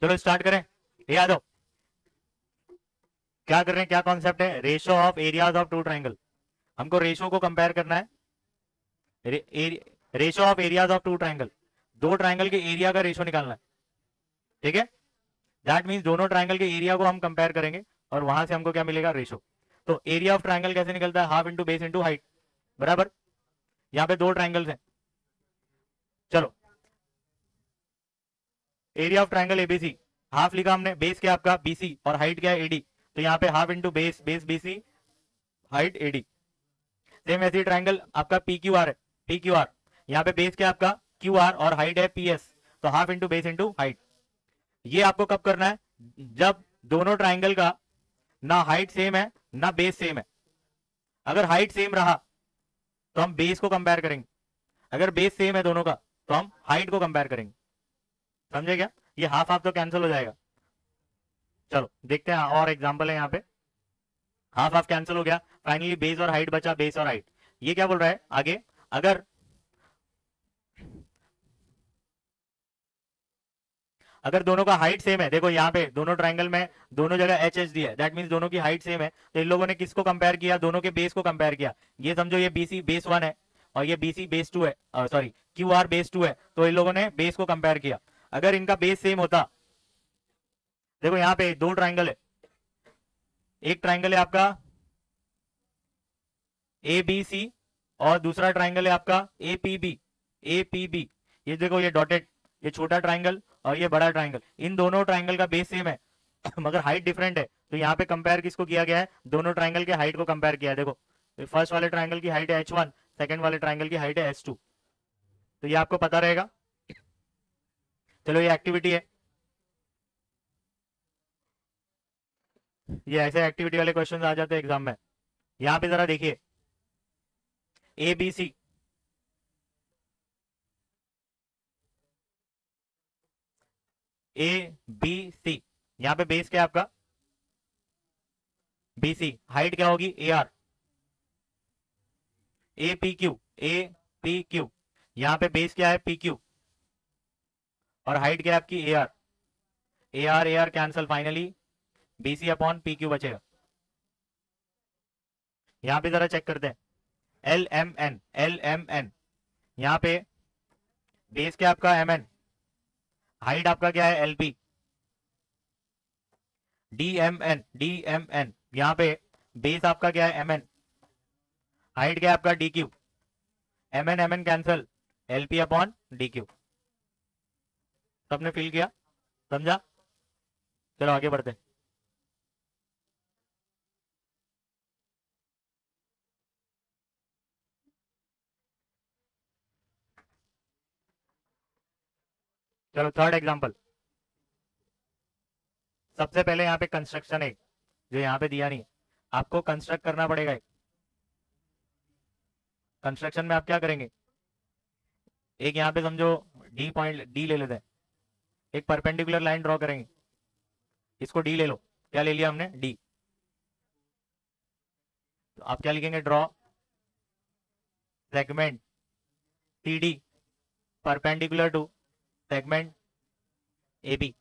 चलो स्टार्ट करें। ये आ जाओ, क्या कर रहे हैं, क्या कॉन्सेप्ट है, ratio of areas of two triangle. हमको रेशियो को कंपेयर करना है, ratio of areas of two triangle, दो ट्राइंगल के एरिया का रेशियो निकालना है। ठीक है, दैट मीन्स दोनों ट्राइंगल के एरिया को हम कंपेयर करेंगे और वहां से हमको क्या मिलेगा, रेशियो। तो एरिया ऑफ ट्राइंगल कैसे निकलता है, half into base into height, बराबर। यहाँ पे दो ट्राइंगल्स हैं, चलो area of triangle ABC, half लिखा हमने, बेस क्या आपका बीसी और हाइट क्या है एडी, तो यहाँ पे half into base, base BC height AD. Same ऐसे ट्राइंगल आपका पी क्यू आर है, पी क्यू आर, यहाँ पे बेस क्या आपका क्यू आर और हाइट है पी एस, तो half into base into height. ये आपको कब करना है, जब दोनों ट्राइंगल का ना हाइट सेम है ना बेस सेम है। अगर हाइट सेम रहा तो हम बेस को कंपेयर करेंगे, अगर बेस सेम है दोनों का तो हम हाइट को कंपेयर करेंगे। समझे क्या, ये हाफ हाफ तो कैंसिल हो जाएगा। चलो देखते हैं और एग्जांपल है यहाँ पे, हाफ हाफ कैंसिल हो गया, फाइनली बेस और हाइट बचा, बेस और हाइट। ये क्या बोल रहा है आगे, अगर दोनों का हाइट सेम है, देखो यहाँ पे दोनों ट्राइंगल में दोनों जगह एच एच दिया है, दैट मींस दोनों की हाइट सेम है, तो इन लोगों ने किसको कंपेयर किया, दोनों के बेस को कंपेयर किया। ये समझो ये बीसी बेस 1 है और ये बीसी बेस 2 है, सॉरी क्यू आर बेस 2 है, तो इन लोगों ने बेस को कंपेयर किया। अगर इनका बेस सेम होता, देखो यहाँ पे दो ट्राइंगल है, एक ट्राइंगल है आपका ए बी सी और दूसरा ट्राइंगल है आपका A P B, A P B. ये देखो ये डॉटेड, ये छोटा ट्राइंगल और ये बड़ा ट्राइंगल, इन दोनों ट्राइंगल का बेस सेम है मगर हाइट डिफरेंट है, तो यहाँ पे कंपेयर किसको किया गया है, दोनों ट्राइंगल के हाइट को कंपेयर किया है। देखो फर्स्ट वाले ट्राइंगल की हाइट है h1, सेकंड वाले ट्राइंगल की हाइट है h2, तो ये आपको पता रहेगा। चलो ये एक्टिविटी है, ये ऐसे एक्टिविटी वाले क्वेश्चन आ जाते हैं एग्जाम में। यहाँ पे जरा देखिए, ए बी सी, ए बी सी, यहाँ पे बेस क्या है आपका बी सी, हाइट क्या होगी ए R, A P Q, A P Q, यहाँ पे बेस क्या है पी क्यू और हाइट क्या है आपकी A R, A R cancel, finally B C upon P Q बचेगा। यहाँ पे जरा चेक करते हैं, L M N, L M N, यहाँ पे बेस क्या आपका एम एन, हाइट आपका क्या है L B, D M N, D M N, यहाँ पे बेस आपका क्या है एम एन, हाइट क्या है आपका D Q, M N cancel, L P upon D Q. सबने फील किया, समझा, चलो आगे बढ़ते हैं। चलो थर्ड एग्जांपल, सबसे पहले यहाँ पे कंस्ट्रक्शन है जो यहाँ पे दिया नहीं है, आपको कंस्ट्रक्ट करना पड़ेगा। कंस्ट्रक्शन में आप क्या करेंगे, एक यहाँ पे समझो डी पॉइंट, डी ले लेते हैं, एक परपेंडिकुलर लाइन ड्रॉ करेंगे, इसको डी ले लो, क्या ले लिया हमने डी, तो आप क्या लिखेंगे, draw segment C D perpendicular to segment A B.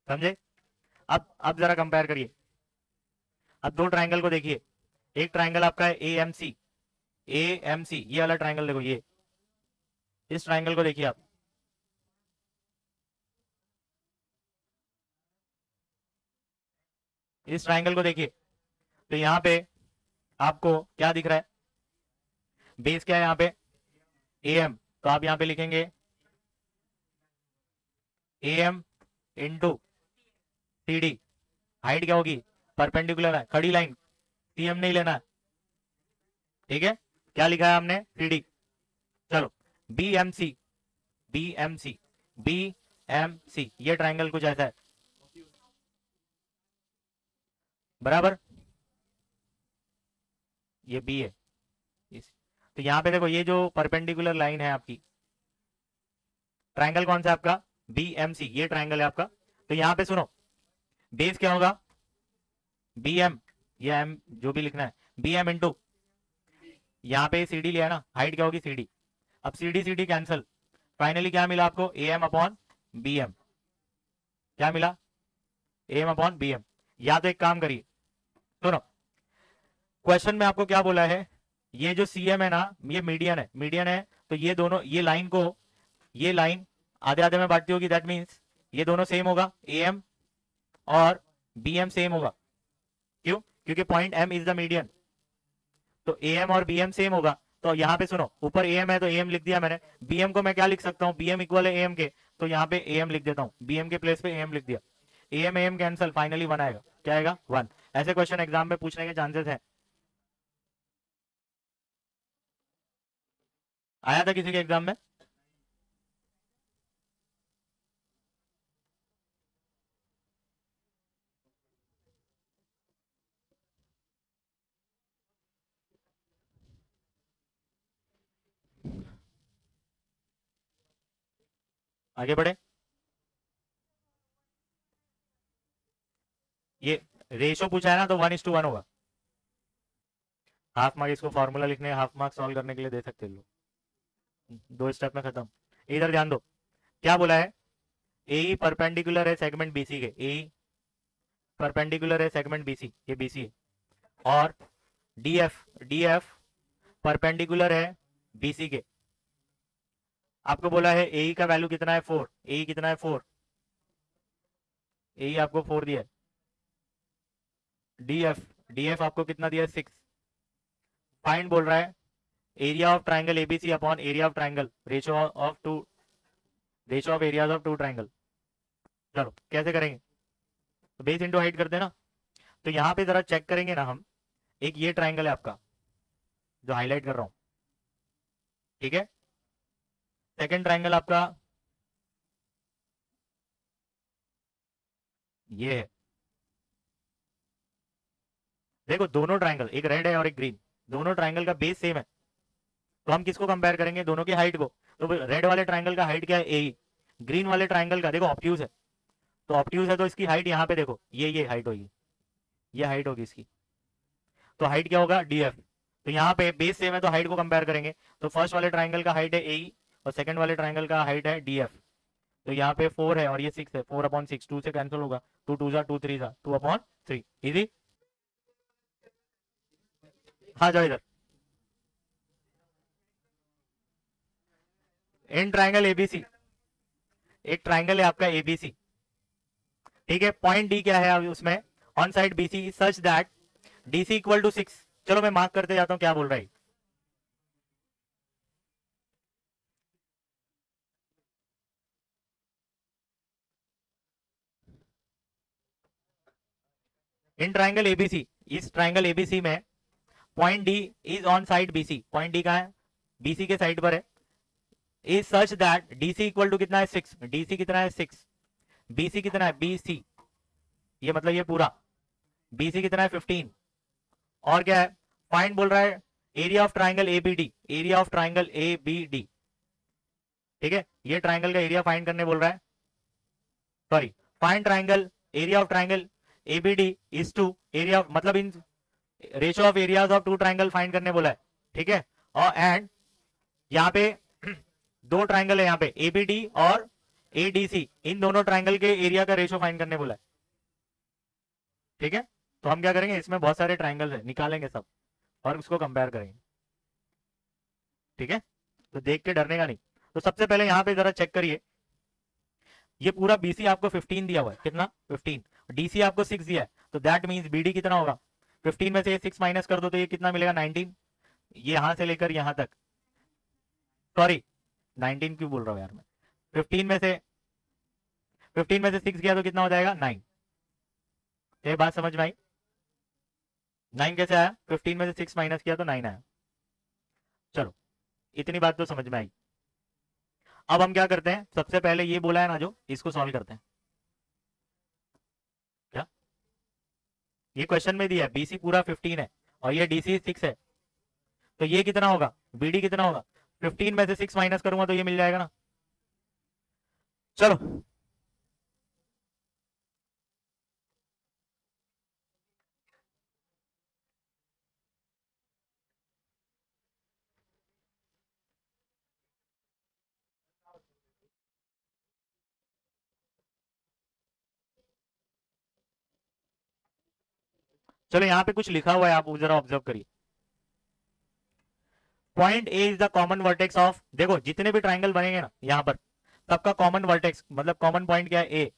समझे, अब जरा कंपेयर करिए, अब दो ट्राइंगल को देखिए, एक ट्राइंगल आपका है A M C, A M C, ये वाला ट्राइंगल देखो, ये इस ट्राइंगल को देखिए आप, इस ट्राइंगल को देखिए, तो यहाँ पे आपको क्या दिख रहा है, बेस क्या है यहाँ पे ए एम, तो आप यहाँ पे लिखेंगे A M into C D, height क्या होगी परपेंडिकुलर है, खड़ी लाइन, सी एम नहीं लेना है, ठीक है, क्या लिखा है हमने सी डी। चलो B M C, B M C, B M C, ये ट्राइंगल कुछ ऐसा है, बराबर, ये बी है, तो यहाँ पे देखो ये जो परपेंडिकुलर लाइन है आपकी, ट्राइंगल कौन सा है आपका बी एम सी, ये ट्राइंगल है आपका, तो यहाँ पे सुनो बेस क्या होगा बी एम, या एम जो भी लिखना है, बी एम इंटू, यहाँ पे सी डी लिया ना, हाइट क्या होगी सी डी, अब सी डी कैंसल, फाइनली क्या मिला आपको A M upon B M, क्या मिला, A M upon B M. या तो एक काम करिए, सुनो, क्वेश्चन में आपको क्या बोला है, ये जो सी एम है ना, ये मीडियन है, मीडियन है, तो ये दोनों, ये लाइन को, ये लाइन आधे आधे में बांटती होगी, दैट मीन्स ये दोनों सेम होगा, ए एम और बी एम सेम होगा। क्यों? क्योंकि point M is the median, तो ए एम और बी एम सेम होगा। तो यहाँ पे सुनो, ऊपर ए एम है तो ए एम लिख दिया मैंने, बी एम को मैं क्या लिख सकता हूँ, बी एम इक्वल है ए एम के, तो यहाँ पे ए एम लिख देता हूँ, बी एम के प्लेस पे ए एम लिख दिया, A M cancel, finally one आएगा, क्या आएगा, वन। ऐसे क्वेश्चन एग्जाम में पूछने के चांसेस है। आया था किसी के एग्जाम में? आगे बढ़े, ये रेशो पूछा है ना, तो 1:1 होगा। हाफ मार्क इसको फॉर्मूला लिखने, हाफ मार्क सॉल्व करने के लिए दे सकते हैं लोग, दो स्टेप में खत्म। इधर ध्यान दो, क्या बोला है, ए परपेंडिकुलर है सेगमेंट बीसी के, ए परपेंडिकुलर है सेगमेंट बीसी, ये बीसी है, और डीएफ, डीएफ परपेंडिकुलर है बीसी के। आपको बोला है ए का वैल्यू कितना है, 4, ए कितना है 4, ए आपको 4 दिया है, डीएफ, डीएफ आपको कितना दिया है 6। फाइंड बोल रहा है area of triangle ABC upon area of triangle, ratio of two, ratio of areas of two triangle. चलो कैसे करेंगे, तो बेस इंटू हाइट करते हैं ना, तो यहाँ पे जरा चेक करेंगे ना हम, एक ये ट्राइंगल है आपका जो हाईलाइट कर रहा हूं, ठीक है, सेकंड ट्राइंगल आपका ये है, देखो दोनों ट्राइंगल, एक रेड है और एक ग्रीन, दोनों ट्राइंगल का बेस सेम है, तो हम किसको कंपेयर करेंगे, दोनों की हाइट को। तो रेड वाले ट्राइंगल का हाइट क्या है, ए, ग्रीन वाले ट्राइंगल का देखो ऑब्ट्यूज है, तो ऑब्ट्यूज है तो इसकी हाइट यहाँ पे देखो, ये हाइट होगी, ये हाइट होगी इसकी, तो हाइट क्या होगा, डीएफ। तो यहाँ पे बेस सेम है तो हाइट को कंपेयर करेंगे, तो फर्स्ट वाले ट्राइंगल का हाइट है ए और सेकंड वाले ट्राइंगल का हाइट है डीएफ। तो यहाँ पे 4 है और ये 6 है, 4/6, 2 से कैंसिल होगा, 2 2 2 3 2/3, इजी। हाँ जाओ इधर, इन ट्राइंगल एबीसी, एक ट्राइंगल है आपका एबीसी, ठीक है, पॉइंट डी क्या है अभी उसमें, on side BC such that DC equal to 6। चलो मैं मार्क करते जाता हूं क्या बोल रहा है, इन ट्राइंगल एबीसी, इस ट्राइंगल एबीसी में point D is on side BC, point D कहाँ है, बीसी के साइड पर है, is such that DC equal to कितना है 6, डीसी कितना है 6, बीसी कितना है, बीसी ये मतलब ये पूरा, बीसी कितना है 15, और क्या है, फाइंड बोल रहा है area of triangle ABD, area of triangle ABD, ठीक है, ये ट्राइंगल का एरिया फाइंड करने बोल रहा है, sorry, find triangle, area of triangle ABD is to area of, मतलब in ratio of areas of two triangle find करने बोला है, ठीक है, और एंड यहाँ पे दो ट्राइंगल है यहाँ पे एबीडी और एडीसी, इन दोनों ट्राइंगल के एरिया का रेशियो फाइंड करने बोला है, ठीक है। तो हम क्या करेंगे, इसमें बहुत सारे ट्राइंगल है, निकालेंगे सब और उसको कंपेयर करेंगे, ठीक है, तो देख के डरने का नहीं। तो सबसे पहले यहाँ पे जरा चेक करिए, ये पूरा बीसी आपको 15 दिया हुआ है, कितना 15, डीसी आपको 6 दिया है, तो दैट मींस बीडी कितना होगा, 15 में से 6 माइनस कर दो तो ये कितना मिलेगा 19, ये यहां से लेकर यहां तक, सॉरी 19 क्यों बोल रहा हूँ यार मैं, 15 में से 15 में से 6 गया तो कितना हो जाएगा 9, ये बात समझ में आई, 9 कैसे आया, 15 में से 6 माइनस किया तो 9 आया। चलो इतनी बात तो समझ में आई। अब हम क्या करते हैं, सबसे पहले ये बोला है ना जो, इसको सॉल्व करते हैं। क्या, ये क्वेश्चन में दिया है बीसी पूरा 15 है और ये डीसी 6 है, तो ये कितना होगा, बीडी कितना होगा, 15 में से 6 माइनस करूंगा तो ये मिल जाएगा ना। चलो चलो यहाँ पे कुछ लिखा हुआ है, आप जरा ऑब्जर्व करिए। Point A is the common vertex of, देखो जितने भी ट्राइंगल बनेंगे ना यहाँ पर, सबका कॉमन वर्टेक्स मतलब कॉमन पॉइंट क्या है, ए।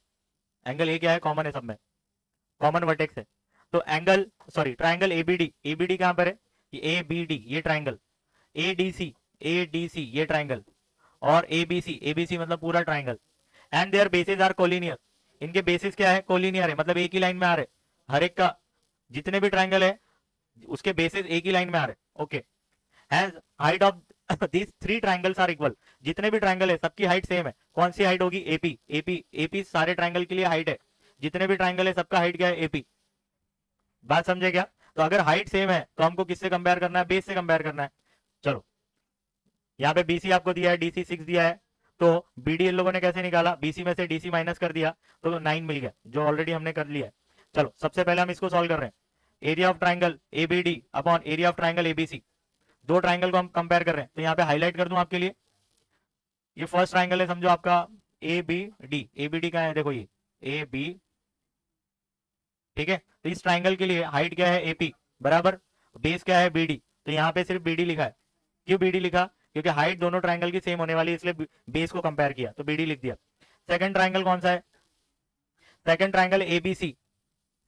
एंगल ए क्या है, कॉमन है सब में, कॉमन वर्टेक्स है। तो angle sorry triangle ABD, ABD कहां पर है, ए बी डी ये ट्राइंगल, एडीसी, एडीसी ये ट्राइंगल, और एबीसी, एबीसी मतलब पूरा triangle. And their bases are collinear, इनके बेसिस क्या है, कोलिनियर है, मतलब एक ही लाइन में आ रहे, हर एक का जितने भी ट्राइंगल है उसके बेसिस एक ही लाइन में आ रहे। Okay, has height of these three triangles are equal, जितने भी ट्राइंगल है सबकी हाइट सेम है। कौन सी हाइट होगी, एपी, एपी, एपी सारे ट्राइंगल के लिए हाइट है, जितने भी ट्राइंगल है सबका हाइट क्या है, एपी। बात समझे क्या? तो अगर हाइट सेम है तो हमको किससे कंपेयर करना है, बेस से कंपेयर करना है। चलो यहाँ पे बीसी आपको दिया है, डीसी 6 दिया है, तो बीडी इन लोगों ने कैसे निकाला, बीसी में से डीसी माइनस कर दिया तो 9 मिल गया, जो ऑलरेडी हमने कर लिया है। चलो सबसे पहले हम इसको सॉल्व कर रहे हैं। Area of triangle ABD upon area of triangle ABC, दो ट्राइंगल को हम कंपेयर कर रहे हैं, तो यहाँ पे हाईलाइट कर दूं आपके लिए। ये फर्स्ट ट्राइंगल है समझो आपका A B D, A B D का है देखो ये ए बी, ठीक है। तो इस ट्राइंगल के लिए हाइट क्या है, एपी बराबर बेस क्या है, बीडी, तो यहाँ पे सिर्फ बीडी लिखा है। क्यों बीडी लिखा, क्योंकि हाइट दोनों ट्राइंगल की सेम होने वाली है, इसलिए बेस को कंपेयर किया तो बीडी लिख दिया। सेकंड ट्राइंगल कौन सा है, second triangle ABC,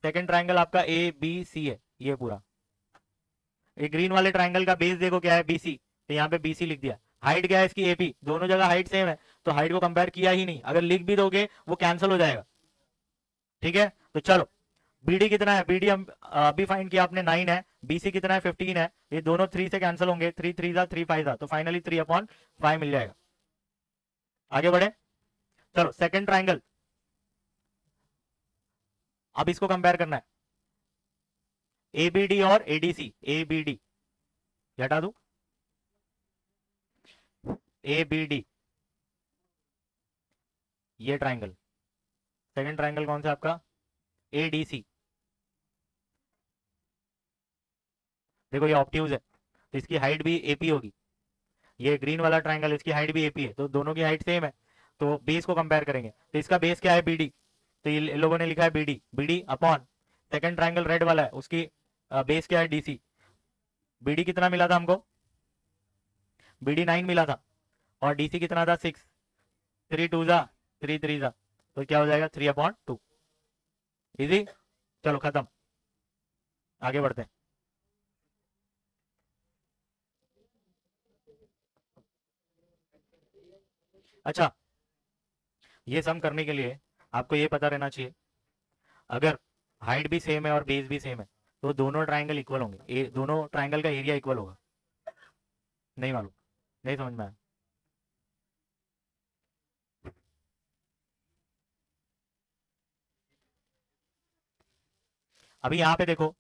second triangle आपका ए बी सी है ये पूरा। ये ग्रीन वाले ट्राइंगल का बेस देखो क्या है, बीसी, तो यहाँ पे बीसी लिख दिया। हाइट क्या है इसकी, एपी, दोनों जगह हाइट सेम है तो हाइट को कंपेयर किया ही नहीं, अगर लिख भी दोगे वो कैंसिल हो जाएगा, ठीक है। तो चलो बीडी कितना है, बीडी हम अभी फाइंड किया आपने 9 है, बीसी कितना है 15 है, ये दोनों 3 से कैंसिल होंगे, 3 3 जा 3 5 जा, तो फाइनली 3/5 मिल जाएगा। आगे बढ़े, चलो सेकंड ट्राइंगल, अब इसको कंपेयर करना है एबीडी और एडीसी, एबीडी हटा दू, एबीडी ये ट्राइंगल, सेकंड ट्राइंगल कौन सा आपका, एडीसी, देखो ये ऑब्ट्यूज है तो इसकी हाइट भी एपी होगी, ये ग्रीन वाला ट्राइंगल इसकी हाइट भी एपी है, तो दोनों की हाइट सेम है, तो बेस को कंपेयर करेंगे, तो इसका बेस क्या है, बीडी, तो ये लोगों ने लिखा है BD, BD upon second triangle red वाला है उसकी बेस क्या है, डीसी, बीडी कितना मिला था हमको, बीडी 9 मिला था, और डीसी कितना था 6, 3 2 जा 3 3 जा, तो क्या हो जाएगा 3/2, इजी। चलो खत्म, आगे बढ़ते हैं। अच्छा, ये सम करने के लिए आपको ये पता रहना चाहिए, अगर हाइट भी सेम है और बेस भी सेम है तो दोनों ट्राइंगल इक्वल होंगे, दोनों ट्राइंगल का एरिया इक्वल होगा। नहीं मालूम, नहीं समझ में आया, अभी यहाँ पे देखो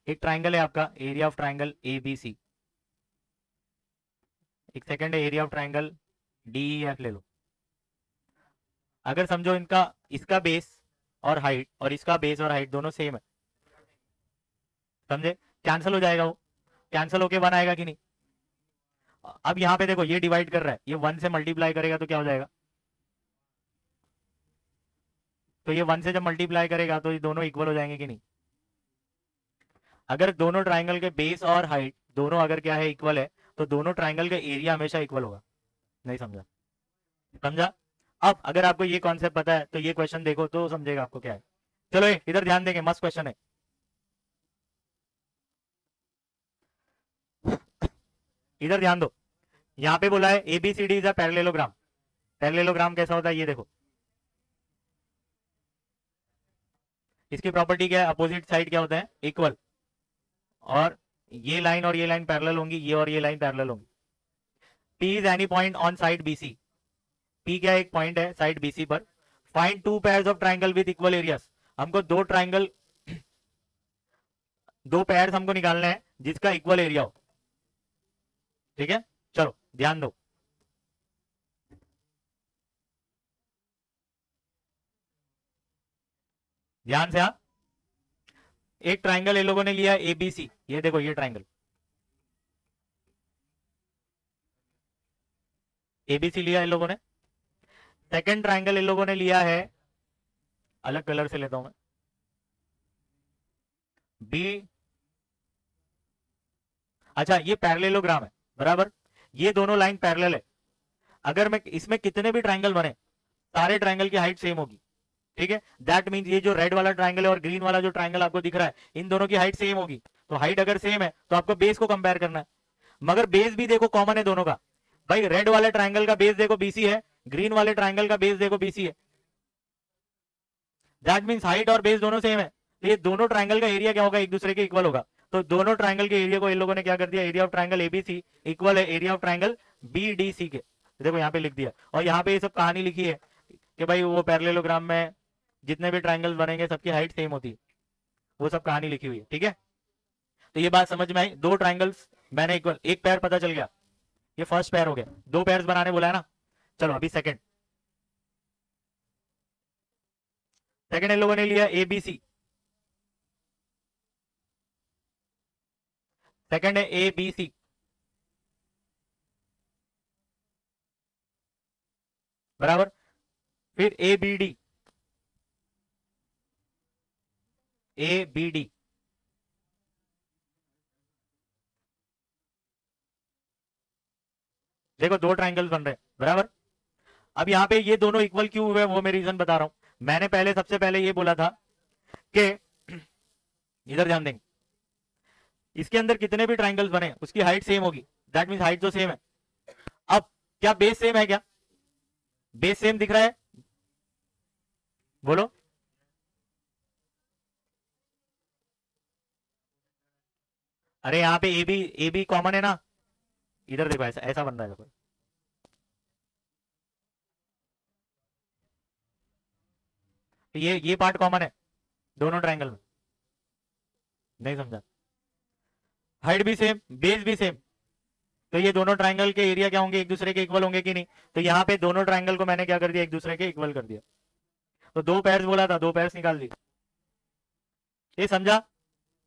एक ट्राइंगल है आपका area of triangle A B C, एक सेकंड है area of triangle D E F ले लो। अगर समझो इनका इसका बेस और हाइट और इसका बेस और हाइट दोनों सेम है, समझे, कैंसिल हो जाएगा, वो कैंसिल होके 1 आएगा कि नहीं। अब यहाँ पे देखो ये डिवाइड कर रहा है, ये 1 से मल्टीप्लाई करेगा तो क्या हो जाएगा, तो ये 1 से जब मल्टीप्लाई करेगा तो ये दोनों इक्वल हो जाएंगे कि नहीं। अगर दोनों ट्राइंगल के बेस और हाइट दोनों अगर क्या है इक्वल है तो दोनों ट्राइंगल का एरिया हमेशा इक्वल होगा। नहीं समझा, समझा। अब अगर आपको ये कॉन्सेप्ट पता है तो ये क्वेश्चन देखो तो समझेगा आपको क्या है। चलो इधर ध्यान देंगे, मस्त क्वेश्चन है। इधर ध्यान दो, यहाँ पे बोला है ABCD is a parallelogram, parallelogram कैसा होता है ये देखो, इसकी प्रॉपर्टी क्या है, अपोजिट साइड क्या होता है, इक्वल, और ये लाइन और ये लाइन पैरेलल होंगी, ये और ये लाइन पैरेलल होंगी। P is any point on side BC, P क्या एक पॉइंट है साइड BC पर। Find two pairs of triangle with equal areas, हमको दो ट्राइंगल, दो पेयर्स हमको निकालना है जिसका इक्वल एरिया हो, ठीक है। चलो ध्यान दो, ध्यान से, हाँ। एक ट्राइंगल ये लोगों ने लिया ABC, ये देखो ये ट्राइंगल ABC लिया इन लोगों ने। सेकंड ट्राइंगल इन लोगों ने लिया है, अलग कलर से लेता हूं मैं, बी, अच्छा ये पैरेललोग्राम है बराबर, ये दोनों लाइन पैरेलल है। अगर मैं इसमें कितने भी ट्राइंगल बने, सारे ट्राइंगल की हाइट सेम होगी, ठीक है। दैट मींस ये जो रेड वाला ट्राइंगल है और ग्रीन वाला जो ट्राइंगल आपको दिख रहा है, इन दोनों की हाइट सेम होगी। तो हाइट अगर सेम है तो आपको बेस को कंपेयर करना है, मगर बेस भी देखो कॉमन है दोनों का। भाई रेड वाले ट्राइंगल का बेस देखो बीसी है, ग्रीन वाले ट्राइंगल का बेस देखो बीसी है, दैट मींस हाइट और बेस दोनों सेम है। तो ये दोनों ट्राइंगल का एरिया क्या होगा, एक दूसरे के इक्वल होगा। तो दोनों ट्राइंगल के एरिया को इन लोगों ने क्या कर दिया, area of triangle ABC equal है एरिया ऑफ ट्राइंगल बीडीसी के। देखो यहाँ पे लिख दिया, और यहाँ पे ये सब कहानी लिखी है कि भाई वो पैरेललोग्राम में जितने भी ट्राइंगल बनेंगे सबकी हाइट सेम होती है, वो सब कहानी लिखी हुई है, ठीक है। तो ये बात समझ में आई, दो ट्राइंगल्स मैंने इक्वल, एक पैर पता चल गया, ये फर्स्ट पैर हो गया, दो पैर्स बनाने बोला है ना। चलो अभी सेकंड, सेकंड इन लोगों ने लिया एबीसी, सेकंड है एबीसी, बराबर। फिर एबीडी, एबीडी, देखो दो ट्राइंगल्स बन रहे हैं बराबर। अब यहाँ पे ये दोनों इक्वल क्यों हुए वो मैं रीजन बता रहा हूं। मैंने पहले सबसे पहले ये बोला था कि इधर ध्यान देंगे, इसके अंदर कितने भी ट्राइंगल्स बने उसकी हाइट सेम होगी, दैट मींस हाइट तो सेम है। अब क्या बेस सेम है, क्या बेस सेम दिख रहा है, बोलो। अरे यहाँ पे ए बी कॉमन है ना, इधर देखो ऐसा ऐसा बन रहा है देखो। तो ये पार्ट कॉमन है दोनों ट्राइंगल में, नहीं समझा। हाइट भी सेम, बेस भी सेम, तो ये दोनों ट्राइंगल के एरिया क्या होंगे, एक दूसरे के इक्वल होंगे कि नहीं। तो यहाँ पे दोनों ट्राइंगल को मैंने क्या कर दिया, एक दूसरे के इक्वल कर दिया। तो दो पैर्स बोला था, दो पैर्स निकाल दिए, ये समझा।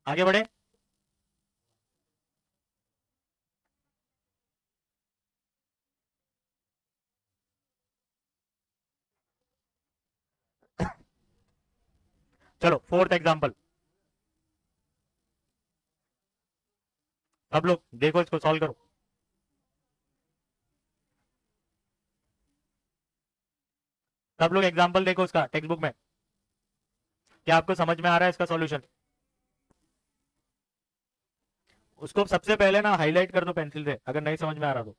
आगे बढ़े, चलो फोर्थ एग्जांपल। सब लोग देखो इसको सॉल्व करो। सब लोग एग्जांपल देखो उसका टेक्स्ट बुक में, क्या आपको समझ में आ रहा है इसका सॉल्यूशन। उसको सबसे पहले ना हाईलाइट कर दो पेंसिल से, अगर नहीं समझ में आ रहा तो।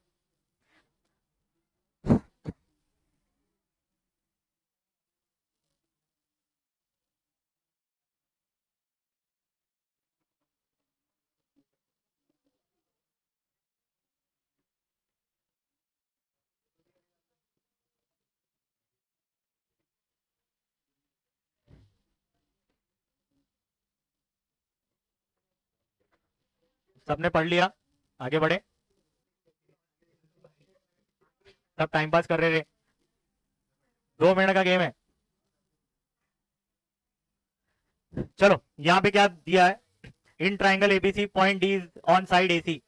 सबने पढ़ लिया, आगे बढ़े। सब टाइम पास कर रहे थे, 2 मिनट का गेम है। चलो यहाँ पे क्या दिया है, in triangle ABC point D on side AC.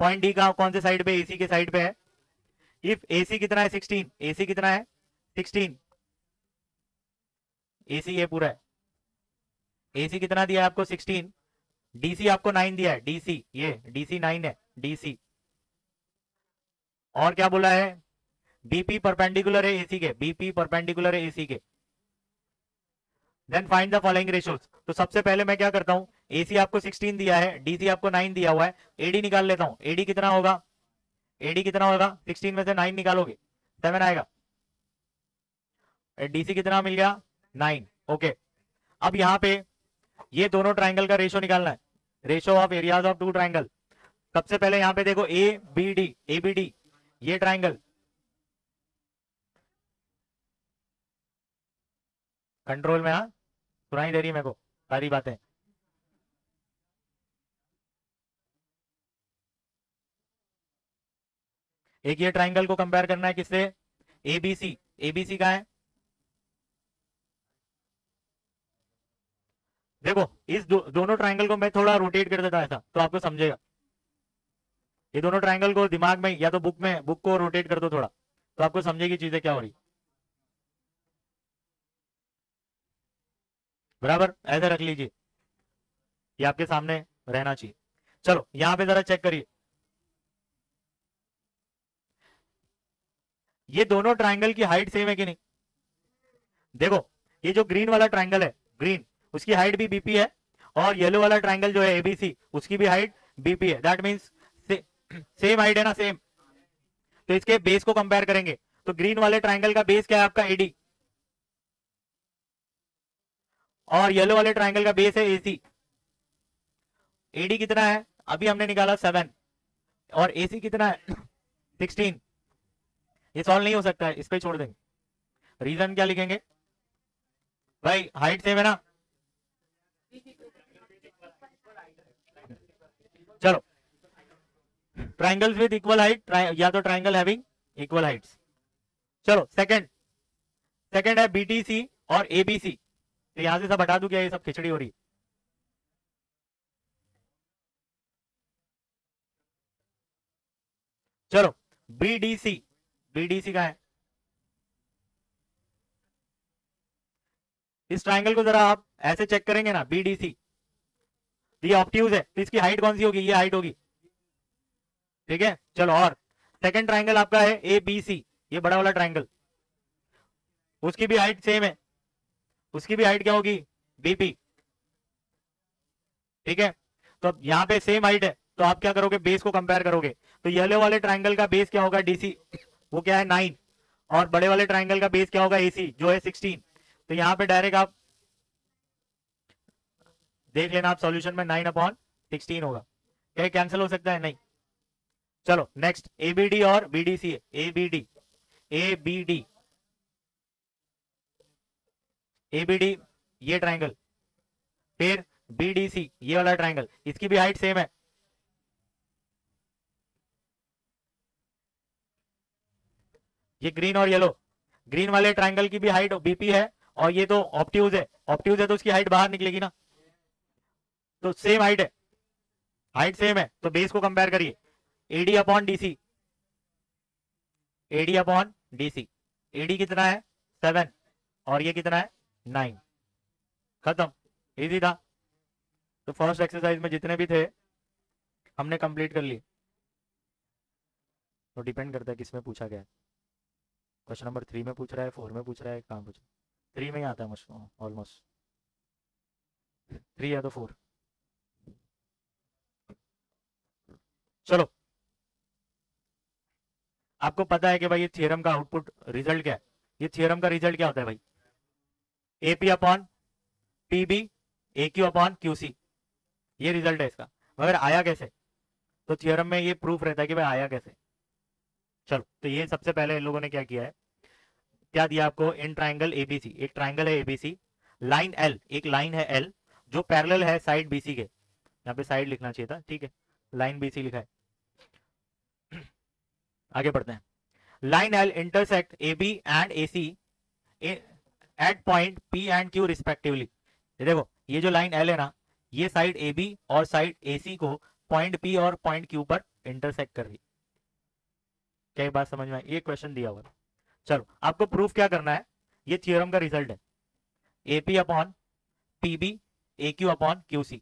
Point D का कौन से साइड पे, एसी के साइड पे है। इफ एसी कितना है 16, एसी कितना है 16, एसी ये पूरा है, एसी कितना दिया है आपको 16, डीसी आपको 9 दिया है, डीसी ये डीसी 9 है, डीसी। और क्या बोला है, बीपी परपेंडिकुलर है एसी के, बीपी परपेंडिकुलर है एसी के। Then find the following ratios. तो सबसे पहले मैं क्या करता हूं, एसी आपको 16 दिया है, डीसी आपको 9 दिया हुआ है, एडी निकाल लेता हूं। एडी कितना होगा, एडी कितना होगा, 16 में से 9 निकालोगे 7 आएगा, डीसी कितना मिल गया 9, ओके। अब यहाँ पे ये दोनों ट्राइंगल का रेशियो निकालना है, ratio of areas of two triangle. सबसे पहले यहाँ पे देखो ए बी डी ये ट्राइंगल, कंट्रोल में, हाँ सुनाई दे रही है मेरे को सारी बातें। एक ये ट्राइंगल को कंपेयर करना है किससे, एबीसी, एबीसी का है, देखो इस दोनों ट्राइंगल को मैं थोड़ा रोटेट कर देता ऐसा तो आपको समझेगा। ये दोनों ट्राइंगल को दिमाग में या तो बुक में, बुक को रोटेट कर दो थोड़ा तो आपको समझेगी चीजें क्या हो रही, बराबर ऐसे रख लीजिए। ये आपके सामने रहना चाहिए। चलो यहां पे जरा चेक करिए, ये दोनों ट्राइंगल की हाइट सेम है कि नहीं? देखो ये जो ग्रीन वाला ट्राइंगल है, ग्रीन, उसकी हाइट भी बीपी है, और येलो वाला ट्राइंगल जो है एबीसी, उसकी भी हाइट बीपी है। दैट मीन्स सेम हाइट है ना, सेम। तो इसके बेस को कंपेयर करेंगे, तो ग्रीन वाले ट्राइंगल का बेस क्या है आपका, एडी, और येलो वाले ट्राइंगल का बेस है एसी। एडी कितना है अभी हमने निकाला 7, और एसी कितना है 16। ये सॉल्व नहीं हो सकता है, इस पे छोड़ देंगे। रीजन क्या लिखेंगे भाई, हाइट सेम है ना। चलो ट्राइंगल्स विद इक्वल हाइट, या तो ट्राइंगल हैविंग इक्वल हाइट्स। चलो सेकंड, सेकंड है बीटीसी और एबीसी। तो यहां से सब हटा दूं क्या, ये सब खिचड़ी हो रही है। चलो बीडीसी, बीडीसी का है, इस ट्राइंगल को जरा आप ऐसे चेक करेंगे ना, बीडीसी, ये ऑब्ट्यूज है, तो इसकी हाइट कौन सी होगी, ये हाइट होगी, ठीक है। चलो और सेकंड ट्राइंगल आपका है ए बी सी, ये बड़ा वाला ट्राइंगल, उसकी भी हाइट सेम है, उसकी भी हाइट क्या होगी, बीपी, ठीक है। तो अब यहाँ पे सेम हाइट है, तो आप क्या करोगे, बेस को कंपेयर करोगे, तो येलो वाले ट्राइंगल का बेस क्या होगा, डीसी, वो क्या है 9, और बड़े वाले ट्राइंगल का बेस क्या होगा, एसी, जो है 16। तो यहाँ पे डायरेक्ट आप देख लेना, आप सॉल्यूशन में 9/16 होगा, क्या कैंसिल हो सकता है, नहीं। चलो नेक्स्ट एबीडी और बीडीसी, एबीडी, एबीडी, एबीडी, ये ट्राइंगल, फिर बीडीसी, ये वाला ट्राइंगल, इसकी भी हाइट सेम है, ये ग्रीन और येलो, ग्रीन वाले ट्राइंगल की भी हाइट बीपी है, और ये तो ऑप्ट्यूज है, ऑप्ट्यूज है तो उसकी हाइट बाहर निकलेगी ना, तो सेम हाइट है, हाइट सेम है, तो बेस को कंपेयर करिए, AD upon DC, AD upon DC, AD कितना है 7, और ये कितना है 9, खत्म, इजी था। तो फर्स्ट एक्सरसाइज में जितने भी थे हमने कंप्लीट कर लिए। तो डिपेंड करता है किस में पूछा गया है, क्वेश्चन नंबर 3 में पूछ रहा है, 4 में पूछ रहा है, कहाँ पूछ, 3 में ही आता है ऑलमोस्ट, 3 या तो 4। चलो आपको पता है कि भाई ये थ्योरम का आउटपुट रिजल्ट क्या है, ये थ्योरम का रिजल्ट क्या होता है भाई, AP upon PB A Q upon QC, ये रिजल्ट है इसका। मगर आया कैसे, तो थ्योरम में ये प्रूफ रहता है कि भाई आया कैसे। चलो तो ये सबसे पहले इन लोगों ने क्या किया है, क्या दिया आपको, इन ट्राइंगल एबीसी, एक ट्राइंगल है एबीसी, लाइन एल, एक लाइन है एल जो पैरेलल है साइड बीसी के, यहाँ पे साइड लिखना चाहिए था, ठीक है, लाइन बीसी लिखा है। आगे बढ़ते हैं, line L intersect A B and A C at point P and Q respectively. देखो ये जो लाइन एल है ना, ये साइड ए बी और साइड ए सी को पॉइंट पी और पॉइंट क्यू पर इंटरसेक्ट कर रही। क्या बात समझ में आई, ये क्वेश्चन दिया हुआ है। चलो आपको प्रूफ क्या करना है, ये थ्योरम का रिजल्ट है, AP upon PB A Q upon Q C,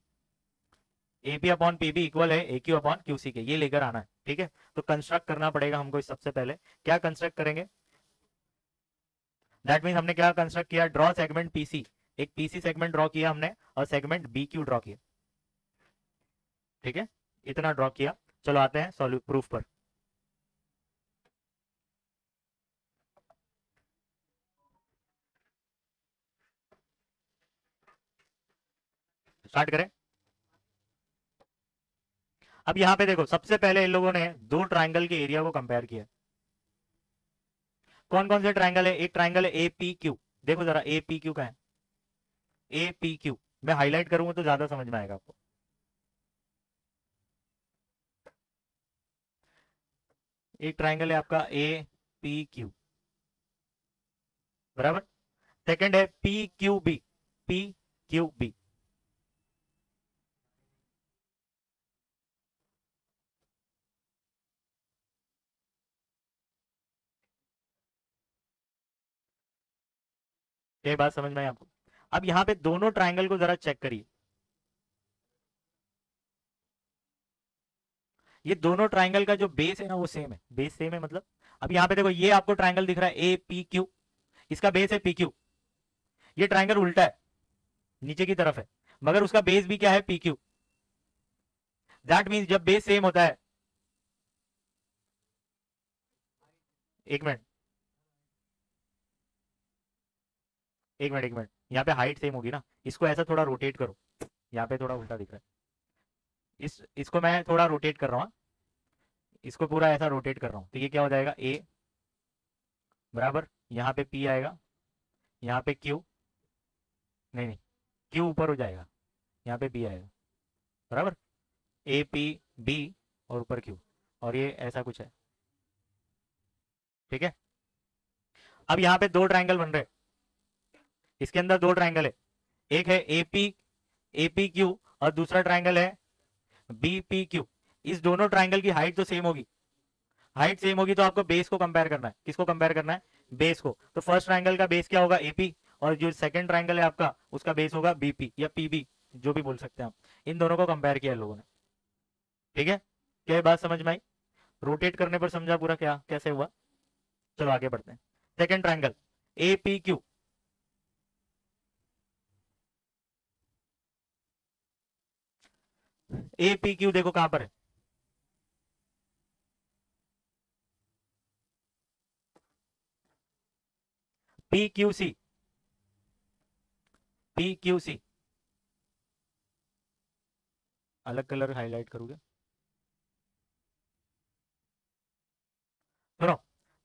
AP upon PB equal है A Q upon Q C के, ये लेकर आना है, ठीक है। तो कंस्ट्रक्ट करना पड़ेगा हमको, इस सबसे पहले क्या कंस्ट्रक्ट करेंगे, दैट मीन हमने क्या कंस्ट्रक्ट किया, ड्रॉ सेगमेंट पीसी, एक पीसी सेगमेंट ड्रॉ किया हमने, और सेगमेंट बी क्यू ड्रॉ किया, ठीक है, इतना ड्रॉ किया। चलो आते हैं सॉल्व प्रूफ पर। स्टार्ट करें। अब यहां पे देखो सबसे पहले इन लोगों ने दो ट्राइंगल के एरिया को कंपेयर किया। कौन कौन से ट्राइंगल है, एक ट्राइंगल है ए पी क्यू, देखो जरा ए पी क्यू का है, ए पी क्यू, मैं हाईलाइट करूंगा तो ज्यादा समझ में आएगा आपको। एक ट्राइंगल है आपका ए पी क्यू, बराबर। सेकंड है P Q B, P Q B, ये बात समझ में आई आपको। अब यहाँ पे दोनों ट्राइंगल को जरा चेक करिए, ये दोनों ट्राइंगल का जो बेस है ना वो सेम है, बेस सेम है मतलब अब यहाँ पे देखो ये आपको ट्राइंगल दिख रहा है ए पी क्यू, इसका बेस है पी क्यू, ये ट्राइंगल उल्टा है, नीचे की तरफ है, मगर उसका बेस भी क्या है पी क्यू। दैट मीन्स जब बेस सेम होता है, एक मिनट एक मिनट एक मिनट, यहाँ पे हाइट सेम होगी ना, इसको ऐसा थोड़ा रोटेट करो, यहाँ पे थोड़ा उल्टा दिख रहा है, इसको मैं थोड़ा रोटेट कर रहा हूँ, इसको पूरा ऐसा रोटेट कर रहा हूँ, तो ये क्या हो जाएगा ए बराबर, यहाँ पे पी आएगा, यहाँ पे क्यू, नहीं नहीं क्यू ऊपर हो जाएगा, यहाँ पे बी आएगा बराबर, ए पी बी और ऊपर क्यू, और ये ऐसा कुछ है, ठीक है। अब यहाँ पे दो ट्राइंगल बन रहे, इसके अंदर दो ट्राइंगल है, एक है एपी क्यू और दूसरा ट्राइंगल है बीपी क्यू। इस दोनों ट्राइंगल की हाइट तो सेम होगी, हाइट सेम होगी तो आपको बेस को कंपेयर करना है, किसको कंपेयर करना है, बेस को। तो फर्स्ट ट्राइंगल का बेस क्या होगा एपी, और जो सेकंड ट्राइंगल है आपका उसका बेस होगा बीपी या पीबी, जो भी बोल सकते हैं आप। इन दोनों को कंपेयर किया लोगों ने, ठीक है। क्या ये बात समझ में आई? रोटेट करने पर समझा पूरा क्या कैसे हुआ। चलो आगे बढ़ते हैं। Second triangle A P Q, A P Q देखो कहां पर है, P Q C, P Q C, अलग कलर हाईलाइट करोगे, सुनो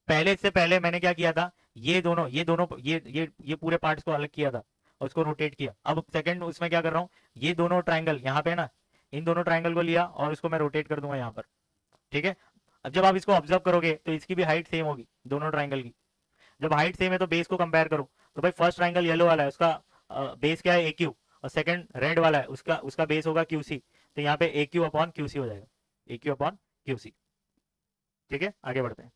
पहले, इससे पहले मैंने क्या किया था, ये दोनों ये पूरे पार्ट्स को अलग किया था और उसको रोटेट किया। अब सेकंड उसमें क्या कर रहा हूँ, ये दोनों ट्राइंगल यहाँ पे ना, इन दोनों ट्राइंगल को लिया और इसको मैं रोटेट कर दूंगा यहाँ पर, ठीक है। अब जब आप इसको ऑब्जर्व करोगे तो इसकी भी हाइट सेम होगी दोनों ट्राइंगल की। जब हाइट सेम है तो बेस को कंपेयर करो, तो भाई फर्स्ट ट्राइंगल येलो वाला है उसका बेस क्या है ए क्यू, और सेकंड रेड वाला है उसका उसका बेस होगा क्यू सी, तो यहाँ पे ए क्यू अपॉन क्यू सी हो जाएगा, ए क्यू अपॉन क्यू सी, ठीक है। आगे बढ़ते हैं।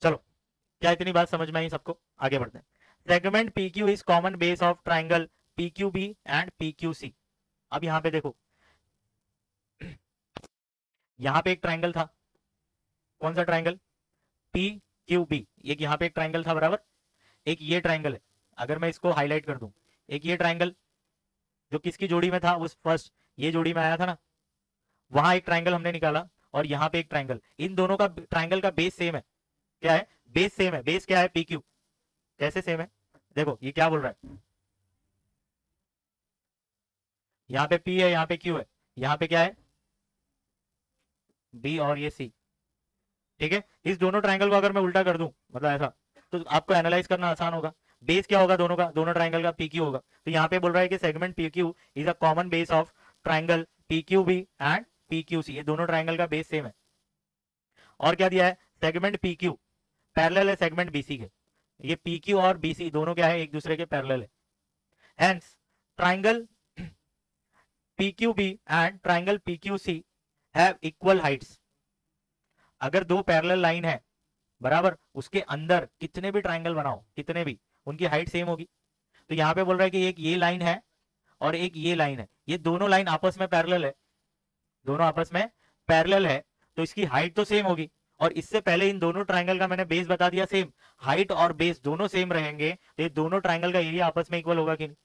चलो क्या इतनी बात समझ में आई सबको? आगे बढ़ते हैं। Segment P Q is common base of triangle P Q B and P Q C. अब यहाँ पे देखो, यहाँ पे एक ट्राइंगल था, कौन सा ट्राइंगल, पी क्यू बी, एक यहाँ पे एक ट्राइंगल था बराबर, एक ये ट्राइंगल है, अगर मैं इसको हाईलाइट कर दूं, एक ये ट्राइंगल जो किसकी जोड़ी में था, उस फर्स्ट ये जोड़ी में आया था ना, वहां एक ट्राइंगल हमने निकाला, और यहाँ पे एक ट्राइंगल, इन दोनों का ट्राइंगल का बेस सेम है, क्या है बेस सेम है, बेस क्या है पी क्यू। कैसे सेम है, देखो ये क्या बोल रहा है, यहाँ पे पी है यहाँ पे क्यू है, यहाँ पे क्या है बी और ये सी, ठीक है। इस दोनों ट्राइंगल को अगर मैं उल्टा कर दूं मतलब ऐसा, तो आपको एनालाइज करना आसान होगा। बेस क्या होगा दोनों का, दोनों ट्राइंगल का पी क्यू होगा, तो यहाँ पे बोल रहा है कि segment P Q is a common base of triangle P Q B and P Q C, ये दोनों ट्राइंगल का बेस सेम है। और क्या दिया है, सेगमेंट पी क्यू पैरेलल है सेगमेंट बीसी के, ये पी क्यू और बीसी दोनों क्या है एक दूसरे के पैरेलल है, hence triangle P Q B and triangle P Q C have equal heights. अगर दो पैरेलल लाइन है बराबर, उसके अंदर कितने भी ट्राइंगल बनाओ, कितने भी, उनकी हाइट सेम होगी। तो यहाँ पे बोल रहा है कि एक ये लाइन है और एक ये लाइन है, ये दोनों लाइन आपस में पैरेलल है, दोनों आपस में पैरेलल है, तो इसकी हाइट तो सेम होगी। और इससे पहले इन दोनों ट्राइंगल का मैंने बेस बता दिया सेम, हाइट और बेस दोनों सेम रहेंगे, तो ये दोनों ट्राइंगल का एरिया आपस में इक्वल होगा कि नहीं।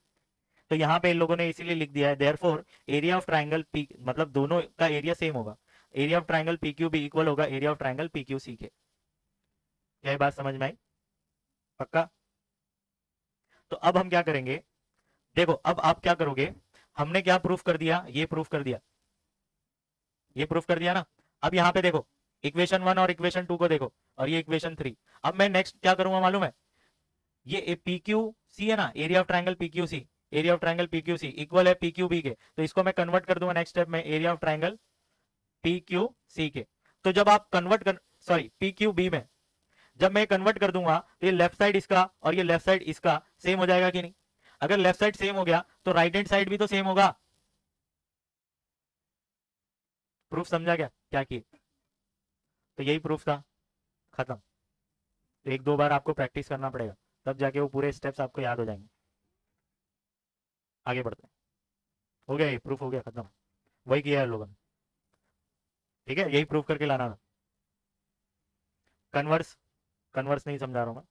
तो यहाँ पे इन लोगों ने इसीलिए लिख दिया है therefore area of triangle P, मतलब दोनों का एरिया सेम होगा, area of triangle P Q B equal होगा area of triangle P Q C के। क्या ये बात समझ में आई? पक्का? तो अब हम क्या करेंगे, देखो अब आप क्या करोगे, हमने क्या प्रूफ कर दिया, ये प्रूफ कर दिया, ये प्रूफ कर दिया ना। अब यहाँ पे देखो इक्वेशन 1 और इक्वेशन 2 को देखो, और ये इक्वेशन 3। अब मैं नेक्स्ट क्या करूंगा मालूम है, ये पी क्यू सी है ना, area of triangle P Q C, area of triangle P Q C equal है पी क्यू बी के, तो इसको मैं कन्वर्ट कर दूंगा नेक्स्ट स्टेप में area of triangle P Q C के। तो जब आप कन्वर्ट कर, सॉरी पी क्यू बी में जब मैं कन्वर्ट कर दूंगा, तो ये लेफ्ट साइड इसका और ये लेफ्ट साइड इसका सेम हो जाएगा कि नहीं। अगर लेफ्ट साइड सेम हो गया तो राइट हैंड साइड भी तो सेम होगा। प्रूफ समझा क्या क्या किए, तो यही प्रूफ था, खत्म। तो एक दो बार आपको प्रैक्टिस करना पड़ेगा, तब जाके वो पूरे स्टेप्स आपको याद हो जाएंगे। आगे बढ़ते हैं। हो गया, ये प्रूफ हो गया, खत्म। वही किया है लोगों ने, ठीक है, यही प्रूफ करके लाना था। कन्वर्स, कन्वर्स नहीं समझा रहा हूँ मैं,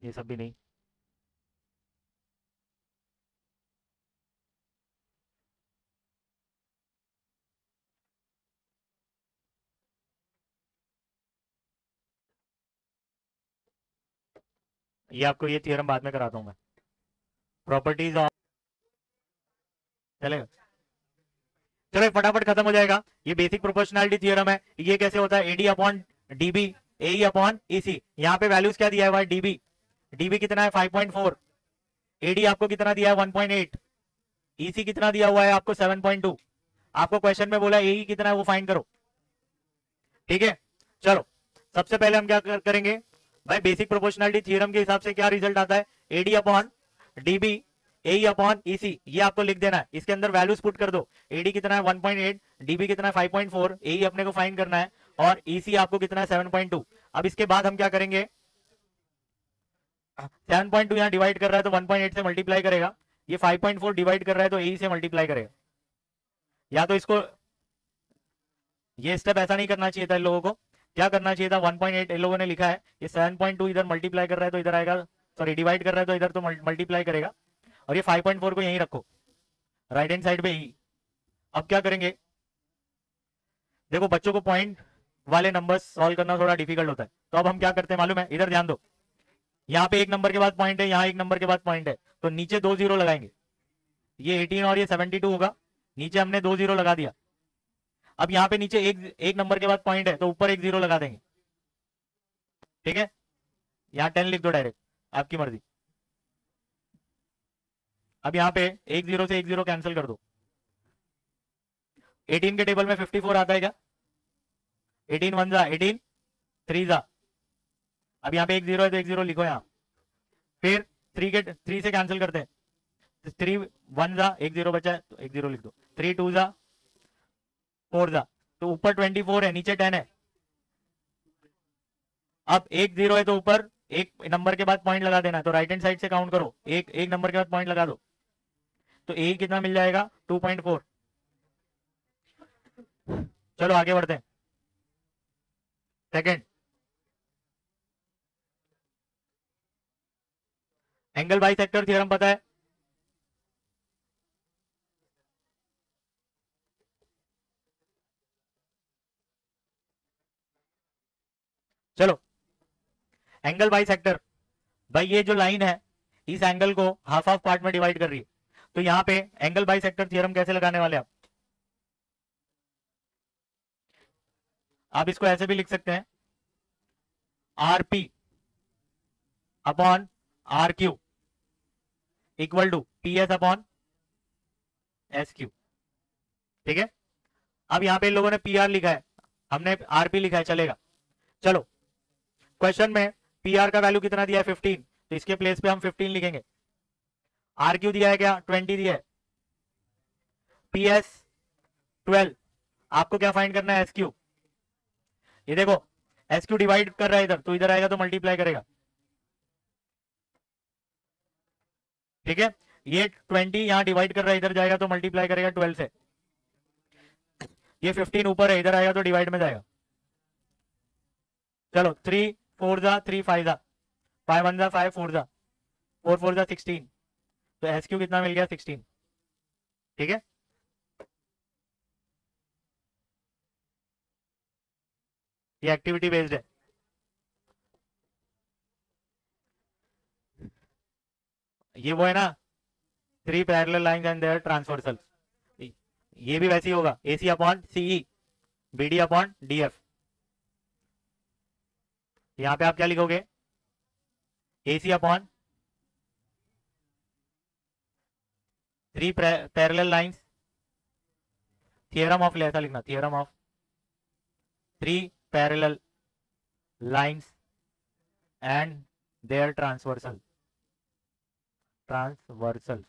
ये सब भी नहीं। ये आपको ये थियरम बाद में कराता हूँ मैं, प्रॉपर्टीज ऑफ, चलेगा। चलो ये फटाफट खत्म हो जाएगा। ये बेसिक प्रोपोर्शनैलिटी थ्योरम है। ये कैसे होता है, एडी अपॉन डीबी, एई अपॉन ईसी। यहाँ पे वैल्यूज क्या दिया है भाई, डीबी, डीबी कितना है 5.4, एडी आपको कितना दिया है 1.8, ईसी कितना दिया हुआ है आपको 7.2। आपको क्वेश्चन में बोला एई कितना है वो फाइंड करो, ठीक है। चलो सबसे पहले हम क्या करेंगे भाई, बेसिक प्रोपोर्शनैलिटी थ्योरम के हिसाब से क्या रिजल्ट आता है, एडी अपॉन डीबी, ए अपॉन ईसी, ये आपको लिख देना है। इसके अंदर वैल्यूज पुट कर दो, एडी कितना है 1.8, डीबी कितना है 5.4, ए अपने को फाइंड करना है, और ईसी आपको कितना है 7.2। अब इसके बाद हम क्या करेंगे, 7.2 यहाँ डिवाइड कर रहा है तो 1.8 से मल्टीप्लाई करेगा, ये 5.4 डिवाइड कर रहा है तो ए से मल्टीप्लाई करेगा। या तो इसको, ये स्टेप ऐसा नहीं करना चाहिए था इन लोगों को, क्या करना चाहिए था, 1.8 इन लोगों ने लिखा है, ये 7.2 इधर मल्टीप्लाई कर रहा है तो इधर आएगा, सॉरी डिवाइड कर रहा है तो इधर तो मल्टीप्लाई करेगा, और ये 5.4 को यहीं रखो राइट हैंड साइड पे ही। अब क्या करेंगे, देखो बच्चों को पॉइंट वाले नंबर्स सॉल्व करना थोड़ा डिफिकल्ट होता है, तो अब हम क्या करते हैं मालूम है, इधर ध्यान दो, यहाँ पे एक नंबर के बाद पॉइंट है, यहाँ एक नंबर के बाद पॉइंट है, तो नीचे 2 जीरो लगाएंगे, ये 18 और ये 72 होगा, नीचे हमने 2 जीरो लगा दिया। अब यहाँ पे नीचे एक नंबर के बाद पॉइंट है तो ऊपर एक जीरो लगा देंगे, ठीक है। यहाँ 10 लिख दो डायरेक्ट, आपकी मर्जी। अब यहाँ पे एक जीरो से एक जीरो कैंसिल कर दो, 18 के टेबल में 54 आता है क्या, 18 वन जा 18, 3 जा, अब यहाँ पे एक जीरो है तो एक जीरो लिखो यहाँ, फिर 3 से कैंसिल करते हैं, 3 वन जा, एक जीरो बचा है तो एक जीरो लिख दो, 3 टू जा 4 जा, तो ऊपर 24 है नीचे 10 है। अब एक जीरो है तो ऊपर एक नंबर के बाद पॉइंट लगा देना, तो राइट हैंड साइड से काउंट करो, एक एक नंबर के बाद पॉइंट लगा दो, तो ए कितना मिल जाएगा 2.4। चलो आगे बढ़ते हैं, second, angle by sector theorem पता है, चलो एंगल बाई सेक्टर, भाई ये जो लाइन है इस एंगल को हाफ हाफ पार्ट में डिवाइड कर रही है, तो यहाँ पे एंगल बाई सेक्टर थ्योरम कैसे लगाने वाले आप इसको ऐसे भी लिख सकते हैं, R P upon R Q equal to P S upon S Q, ठीक है। अब यहाँ पे इन लोगों ने पी आर लिखा है, हमने आर पी लिखा है, चलेगा। चलो क्वेश्चन में पी आर का वैल्यू कितना दिया है 15, तो इसके प्लेस पे हम 15 लिखेंगे, आर क्यू दिया है क्या 20 दिया है, पी एस 12, आपको क्या फाइंड करना है एस क्यू, ये देखो एस क्यू डिवाइड कर रहा है इधर तो इधर आएगा तो मल्टीप्लाई करेगा, ठीक है। ये 20 यहाँ डिवाइड कर रहा है इधर जाएगा तो मल्टीप्लाई करेगा 12 से, ये 15 ऊपर है इधर आएगा तो डिवाइड में जाएगा। चलो 3 4 जा 3 5 जा 5 1 जा 5 4 जा 4 4 जा 16, तो एस क्यू कितना मिल गया 16, ठीक है। ये एक्टिविटी बेस्ड है, ये वो है ना, 3 parallel lines and their transversal, ये भी वैसे ही होगा, AC upon CE, BD upon DF. यहाँ पे आप क्या लिखोगे, AC upon 3 parallel lines, theorem of, ऐसा लिखना, theorem of 3 parallel lines and their transversal, transversal,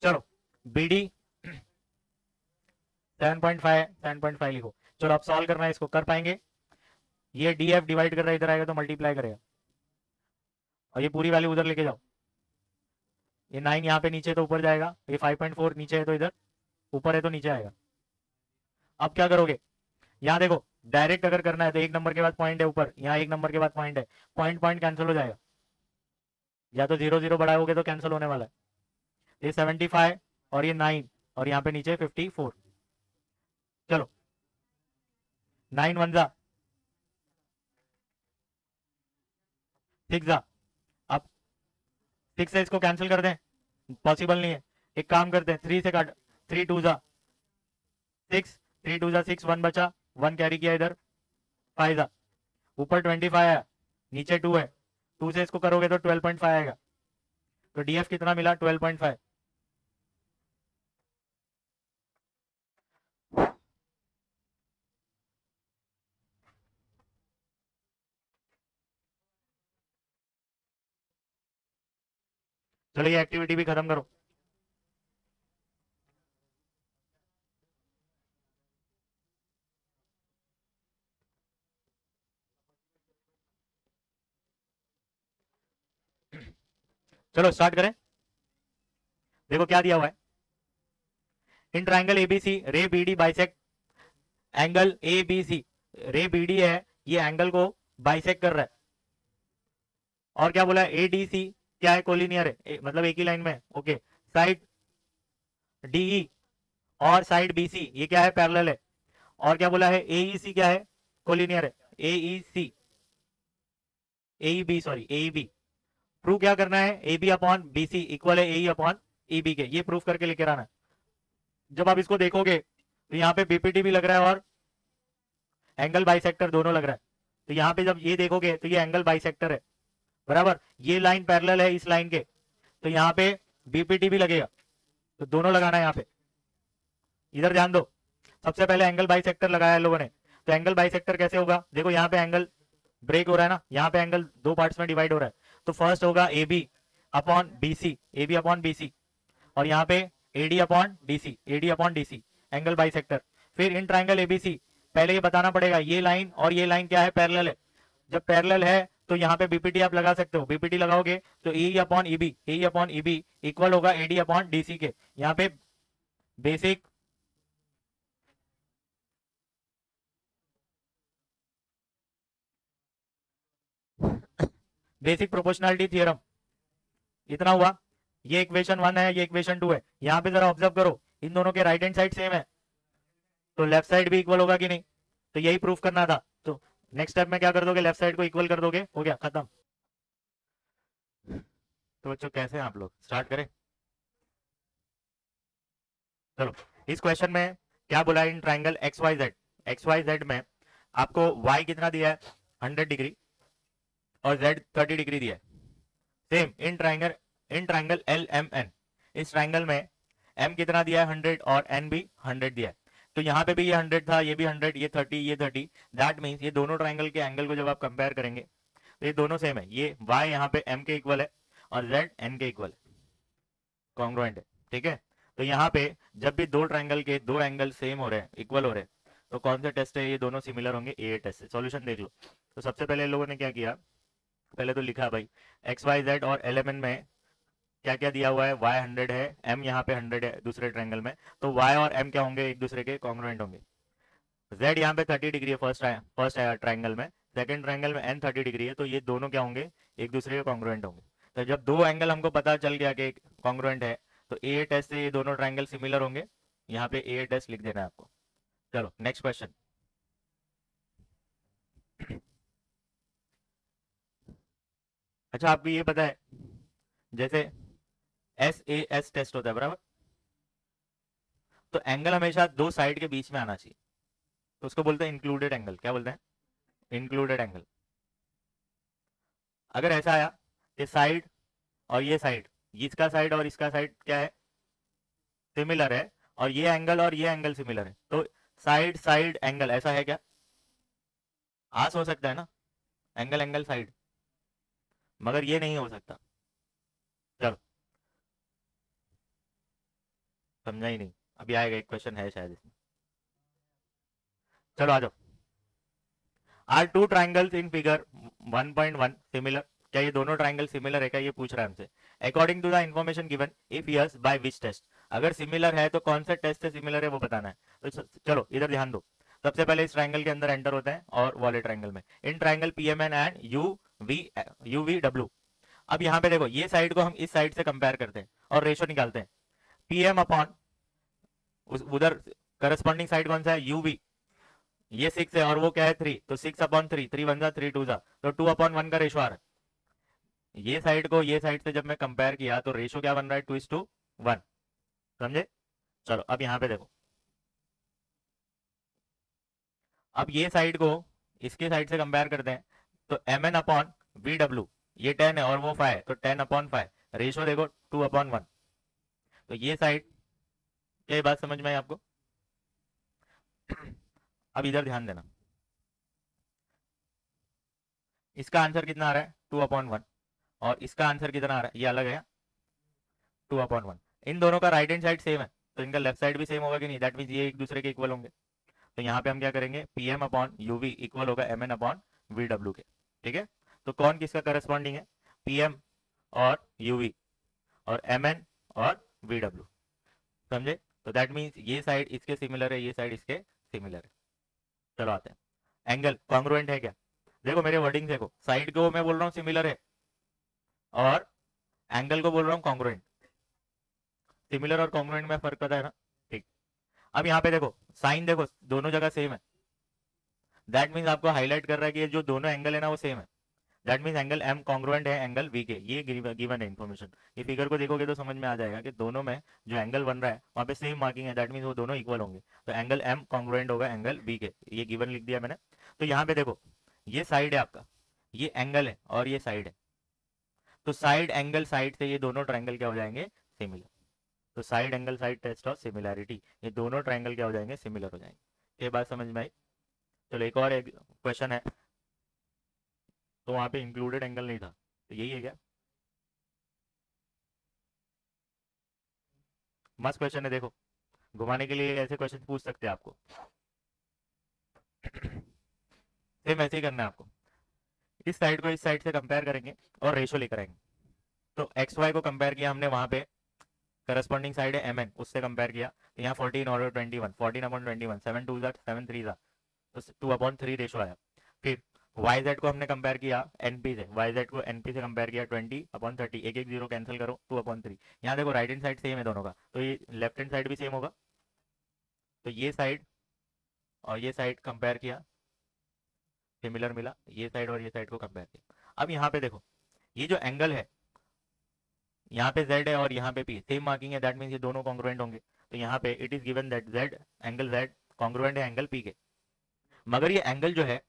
चलो बीडी 7.5 7.5 लिखो। चलो अब सॉल्व करना है इसको, कर पाएंगे? ये DF डिवाइड कर रहा है, इधर आएगा तो मल्टीप्लाई करेगा, और ये पूरी वैल्यू उधर लेके जाओ। ये 9 यहाँ पे नीचे तो ऊपर जाएगा, ये 5.4 नीचे है तो इधर, ऊपर है तो नीचे आएगा। अब क्या करोगे, यहाँ देखो डायरेक्ट अगर करना है तो एक नंबर के बाद पॉइंट है ऊपर, यहाँ एक नंबर के बाद पॉइंट है, पॉइंट पॉइंट कैंसिल हो जाएगा, या तो 0 0 बढ़ाओगे तो कैंसिल होने वाला है। ये 75 और ये 9 और यहाँ पे नीचे 54। चलो 9 1 जा 6 जा, अब 6 से इसको कैंसिल कर दें, पॉसिबल नहीं है। एक काम करते हैं 3 से काट, 3 2 जा 6, 3 2 जा 6, 1 बचा, 1 कैरी किया इधर, 5 जा, ऊपर 25 है नीचे 2 है, 2 से इसको करोगे तो 12.5 आएगा। तो DF कितना मिला, 12.5। चलो ये एक्टिविटी भी खत्म करो। चलो स्टार्ट करें। देखो क्या दिया हुआ है, इन ट्राइंगल एबीसी रे बीडी बाइसेक्ट एंगल एबीसी, रे बीडी है ये एंगल को बाइसेक्ट कर रहा है, और क्या बोला है एडीसी क्या है, कोलिनियर है, मतलब एक ही लाइन में, ओके। साइड डीई और साइड बीसी ये क्या है, पैरेलल है, और क्या बोला है एईसी क्या है, कोलिनियर है, AEC AEB sorry AEB. Prove क्या करना है, A B upon B C equal है ए अपॉन ई बी के, ये प्रूफ करके लेकर आना है। जब आप इसको देखोगे तो यहाँ पे बीपीटी भी लग रहा है और एंगल बाइसेक्टर दोनों लग रहा है, तो यहाँ पे जब ये देखोगे तो ये एंगल बाइसेक्टर है, बराबर। ये लाइन पैरेलल है इस लाइन के, तो यहाँ पे बीपीटी भी लगेगा, तो दोनों लगाना है यहाँ पे। इधर ध्यान दो, सबसे पहले एंगल बाइसेक्टर लगाया है लोगों ने, तो एंगल बाइसेक्टर कैसे होगा, देखो यहाँ पे एंगल ब्रेक हो रहा है ना, यहाँ पे एंगल दो पार्ट्स में डिवाइड हो रहा है, तो फर्स्ट होगा A B upon B C, A B upon B C, और यहाँ पे AD upon DC, AD upon DC, angle bisector. फिर इन ट्राइंगल एबीसी, पहले ये बताना पड़ेगा ये लाइन और ये लाइन क्या है, पैरेलल है। जब पैरेलल है तो यहाँ पे बीपीटी आप लगा सकते हो, बीपीटी लगाओगे तो ए अपॉन ईबी, ए अपॉन ईबी इक्वल होगा एडी अपॉन डीसी के। यहाँ पे बेसिक बेसिक प्रोपोर्शनलिटी थ्योरम, इतना हुआ। ये इक्वेशन 1 है, ये इक्वेशन 2 है। यहाँ पे जरा ऑब्जर्व करो, इन दोनों के राइट हैंड साइड सेम है, तो लेफ्ट साइड भी इक्वल होगा कि नहीं, तो यही प्रूफ करना था। तो नेक्स्ट स्टेप में क्या कर दोगे, लेफ्ट साइड को इक्वल कर दोगे, हो गया खत्म। तो बच्चों कैसे हैं आप लोग, स्टार्ट करें। चलो इस क्वेश्चन में क्या बोला है, in triangle X Y Z में आपको y कितना दिया है 100 डिग्री और z 30 डिग्री दिया है। Same in triangle L M N, इस ट्राइंगल में m कितना दिया है 100 और n भी 100 दिया है। तो यहाँ पे भी ये 100 था, ये भी 100, ये 30, ये 30, दैट मीन्स ये दोनों ट्राइंगल के एंगल को जब आप कंपेयर करेंगे तो ये दोनों सेम है, ये y यहाँ पे m के इक्वल है और z n के इक्वल है, कॉन्ग्रुएंट है, ठीक है। तो यहाँ पे जब भी दो ट्राइंगल के दो एंगल सेम हो रहे हैं, इक्वल हो रहे हैं, तो कौन सा टेस्ट है, ये दोनों सिमिलर होंगे, ए टेस्ट है। सॉल्यूशन देख लो। तो सबसे पहले लोगों ने क्या किया, पहले तो लिखा भाई एक्स वाई जेड और एलिमेंट में क्या क्या दिया हुआ है, y 100 है, m यहाँ पे 100 है दूसरे ट्रायंगल में, तो y और m क्या होंगे, एक दूसरे के कॉन्ग्रुएंट होंगे। z यहाँ पे 30 डिग्री है फर्स्ट ट्रायंगल में, सेकंड ट्रायंगल में n 30 डिग्री है, तो ये दोनों क्या होंगे, एक दूसरे के कॉन्ग्रुएंट होंगे। तो जब दो एंगल हमको पता चल गया कि कॉन्ग्रुएंट है, तो ए टेस्ट से ये दोनों ट्रायंगल सिमिलर होंगे, यहाँ पे ए टेस्ट लिख देना है आपको। चलो नेक्स्ट क्वेश्चन। अच्छा आपको ये पता है जैसे SAS टेस्ट होता है, बराबर, तो एंगल हमेशा दो साइड के बीच में आना चाहिए, तो उसको बोलते हैं इंक्लूडेड एंगल। क्या बोलते हैं, इंक्लूडेड एंगल। अगर ऐसा आया कि साइड और ये साइड, इसका साइड और इसका साइड क्या है, सिमिलर है, और ये एंगल सिमिलर है, तो साइड साइड एंगल, ऐसा है क्या, आस हो सकता है ना, एंगल एंगल साइड, मगर ये नहीं हो सकता। चलो समझा ही नहीं, अभी आएगा एक क्वेश्चन है शायद इसमें। चलो आ जाओ। Are two triangles in figure 1.1 similar? क्या ये दोनों ट्राइंगल सिमिलर है क्या, ये पूछ रहा है हमसे। According to the information given, if yes by which test? अगर सिमिलर है तो कौन सा टेस्ट से सिमिलर है वो बताना है। तो चलो इधर ध्यान दो। सबसे पहले इस ट्राइंगल के अंदर एंटर होते हैं और वाले ट्राइंगल में, in triangle PMN and UVW. अब यहाँ पे देखो, ये साइड को हम इस साइड से कंपेयर करते हैं और रेशो निकालते हैं। पीएम अपॉन उधर करस्पॉन्डिंग साइड कौन सा है, यूवी, ये 6 है और वो क्या है 3, तो 6/3, 3 1 जा 3 2 जा, तो 2/1 का रेशो आ रहा है। ये साइड को ये साइड से जब मैं कंपेयर किया तो रेशो क्या बन रहा है, 2:1। समझे? चलो अब यहाँ पे देखो, अब ये साइड को इसके साइड से कंपेयर करते हैं, तो mn अपॉन वी, ये 10 है और वो 5 है, तो 10/5, रेशो देखो 2/1। तो ये साइड, क्या ये बात समझ में आई आपको? अब इधर ध्यान देना, इसका आंसर कितना आ रहा है 2/1 और इसका आंसर कितना आ रहा है, ये अलग है 2/1। इन दोनों का राइट हैंड साइड सेम है तो इनका लेफ्ट साइड भी सेम होगा कि नहीं, दैट मीन ये एक दूसरे के इक्वल होंगे। तो यहाँ पे हम क्या करेंगे, पीएम अपॉन यूवी इक्वल होगा mn अपॉन वीडब्ल्यू के। ठीक है, तो कौन किसका करस्पॉन्डिंग है, पीएम और यूवी और mn और वीडब्ल्यू। समझे? तो दैट मीन्स ये साइड इसके सिमिलर है, ये साइड इसके सिमिलर है। चलो आते हैं, एंगल कॉन्ग्रुएंट है क्या? देखो मेरे वर्डिंग देखो, साइड को मैं बोल रहा हूँ सिमिलर है और एंगल को बोल रहा हूँ कॉन्ग्रुएंट। सिमिलर और कॉन्ग्रुएंट में फर्क पता है ना? ठीक। अब यहाँ पे देखो, साइन देखो दोनों जगह सेम है, दैट मीन्स आपको हाईलाइट कर रहा है कि ये जो दोनों एंगल है ना वो सेम है। That means angle M congruent है एंगल वी के, ये गिवन है इन्फॉर्मेशन। ये फिगर को देखोगे तो समझ में आ जाएगा कि दोनों में जो एंगल बन रहा है वहाँ पे सेम मार्किंग है, दैट मीन्स वो दोनों इक्वल होंगे। तो एंगल एम कॉन्ग्रुएंट होगा एंगल वी के, ये गिवन लिख दिया मैंने। तो यहाँ पे देखो, ये साइड है आपका, ये एंगल है और ये साइड है, तो साइड एंगल साइड से ये दोनों ट्राइंगल क्या हो जाएंगे, सिमिलर। तो side angle side test of similarity, ये दोनों ट्राइंगल क्या हो जाएंगे, सिमिलर हो जाएंगे। ये बात समझ में आई? चलो एक और क्वेश्चन है, तो वहां पे इंक्लूडेड एंगल नहीं था, तो यही है क्या? मस्त क्वेश्चन है, देखो घुमाने के लिए ऐसे क्वेश्चन पूछ सकते हैं आपको। सेम ऐसे ही करना है आपको, इस साइड को इस साइड से कंपेयर करेंगे और रेशो लेकर आएंगे। तो एक्स वाई को कंपेयर किया हमने, वहां पे करस्पॉन्डिंग साइड है mn, उससे कंपेयर किया, तो यहाँ 14 और 21, 14/21, 7 2 7 3 तो 2/3 रेशो आया। फिर YZ को हमने कंपेयर किया NP से, YZ को NP से कंपेयर किया 20/30, एक एक जीरो कैंसिल करो 2/3। यहाँ देखो राइट हैंड साइड सेम है दोनों का, तो ये लेफ्ट हैंड साइड भी सेम होगा। तो ये साइड और ये साइड कंपेयर किया, सिमिलर मिला, ये साइड और ये साइड को कंपेयर किया। अब यहाँ पे देखो, ये जो एंगल है, यहाँ पे Z है और यहाँ पे P सेम मार्किंग है, दैट मीन्स ये दोनों कॉन्ग्रुएंट होंगे। तो यहाँ पे it is given that Z angle Z congruent है एंगल P के, मगर ये एंगल जो है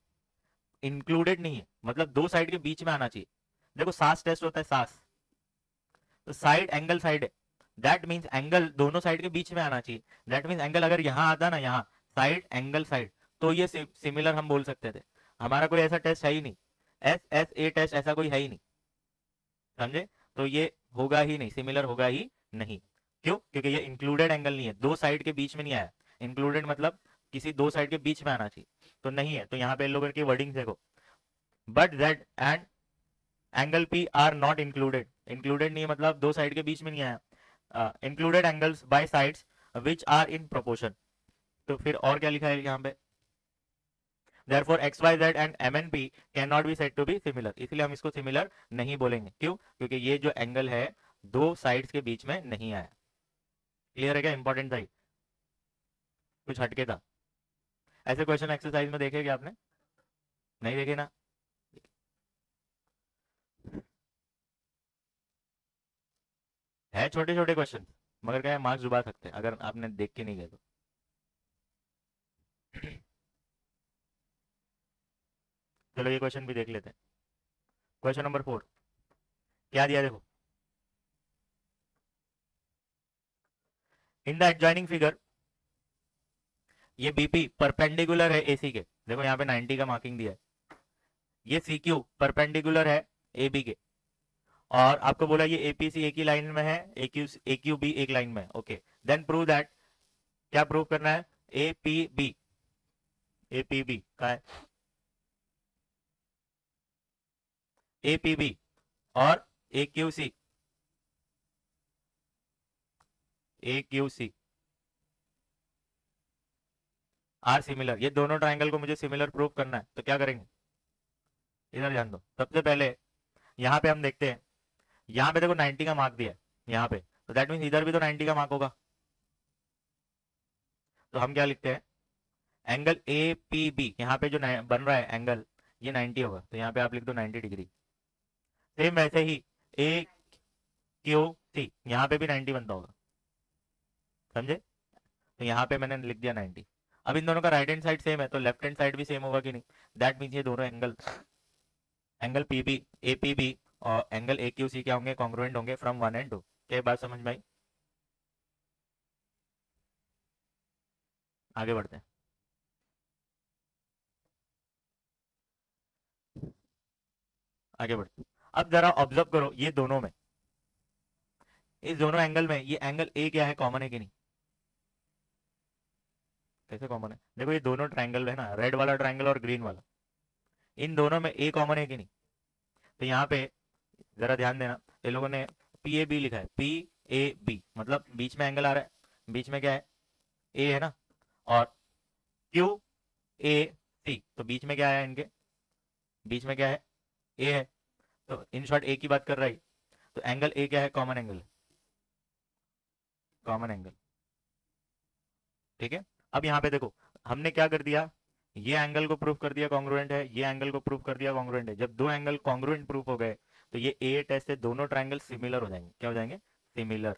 इंक्लूडेड नहीं है, मतलब दो साइड के बीच में आना चाहिए। देखो सास टेस्ट होता है सास, तो साइड एंगल साइड है, दैट मीन्स एंगल दोनों साइड के बीच में आना चाहिए। दैट मीन्स एंगल अगर यहाँ आता ना, यहाँ साइड एंगल साइड, तो ये सिमिलर हम बोल सकते थे। हमारा कोई ऐसा टेस्ट है ही नहीं, SSA टेस्ट ऐसा कोई है ही नहीं, समझे? तो ये होगा ही नहीं, सिमिलर होगा ही नहीं। क्यों? क्योंकि ये इंक्लूडेड एंगल नहीं है, दो साइड के बीच में नहीं आया। इंक्लूडेड मतलब किसी दो साइड के बीच में आना चाहिए, तो नहीं है। तो यहाँ पे लोगों की वर्डिंग देखो, but Z and angle P are not included. Included नहीं है मतलब दो साइड के बीच में नहीं आया। Included angles by sides which are in proportion. तो फिर और क्या लिखा है यहाँ पे, therefore XYZ and MNP cannot be said to be similar, इसलिए हम इसको सिमिलर नहीं बोलेंगे। क्यों? क्योंकि ये जो एंगल है दो साइड्स के बीच में नहीं आया। क्लियर है क्या? इंपॉर्टेंट था, कुछ हटके था। ऐसे क्वेश्चन एक्सरसाइज में देखे क्या आपने? नहीं देखे ना? है छोटे छोटे क्वेश्चन, मगर क्या है, मार्क्स डुबा सकते हैं अगर आपने देख के नहीं गए तो। चलो ये क्वेश्चन भी देख लेते हैं। क्वेश्चन नंबर 4 क्या दिया, देखो इन द एडजॉइनिंग फिगर, ये बीपी परपेंडिकुलर है एसी के, देखो यहाँ पे 90 का मार्किंग दिया है। ये सीक्यू परपेंडिकुलर है एबी के, और आपको बोला ये एपीसी एक ही लाइन में है, एक्यू बी एक लाइन में। ओके, देन प्रूव दैट, क्या प्रूव करना है, एपीबी APB का है, APB और AQC, AQC आर सिमिलर। ये दोनों ट्राइंगल को मुझे सिमिलर प्रूव करना है, तो क्या करेंगे, इधर ध्यान दो। सबसे पहले यहाँ पे हम देखते हैं, यहाँ पे देखो 90 का मार्क दिया है यहाँ पे, तो दैट मीन्स इधर भी तो 90 का मार्क होगा। तो हम क्या लिखते हैं, एंगल ए पी बी, यहाँ पे जो बन रहा है एंगल, ये 90 होगा, तो यहाँ पे आप लिख दो 90 डिग्री। सेम वैसे ही ए क्यू सी, यहाँ पे भी 90 बनता होगा, समझे। तो यहाँ पे मैंने लिख दिया 90। अब इन दोनों का राइट हैंड साइड सेम है, तो लेफ्ट हैंड साइड भी सेम होगा कि नहीं, दैट मीन्स ये दोनों angle, angle P B A P B और एंगल ए क्यू सी क्या होंगे, कॉन्ग्रुएंट होंगे फ्रॉम 1 and 2। क्या बात समझ में आई? आगे बढ़ते हैं। आगे बढ़ते हैं। अब जरा ऑब्जर्व करो, ये दोनों में, इस दोनों एंगल में ये एंगल ए क्या है, कॉमन है कि नहीं? कैसे कॉमन है, देखो ये दोनों ट्राइंगल है ना, रेड वाला ट्राइंगल और ग्रीन वाला, इन दोनों में ए कॉमन है कि नहीं? तो यहाँ पे जरा ध्यान देना, ये लोगों ने पी ए बी लिखा है, पी ए बी मतलब बीच में एंगल आ रहा है, बीच में क्या है, ए है ना, और क्यू ए सी, तो बीच में क्या है इनके, बीच में क्या है, ए है, तो इन शॉर्ट ए की बात कर रहा है। तो एंगल ए क्या है, कॉमन एंगल, कॉमन एंगल, ठीक है। अब यहाँ पे देखो हमने क्या कर दिया, ये एंगल को प्रूफ कर दिया कॉन्ग्रुएंट है, ये एंगल को प्रूफ कर दिया कॉन्ग्रुएंट है। जब दो एंगल कॉन्ग्रुएंट प्रूफ हो गए, तो ये ए टेस्ट से दोनों ट्राइंगल सिमिलर हो जाएंगे, क्या हो जाएंगे, सिमिलर,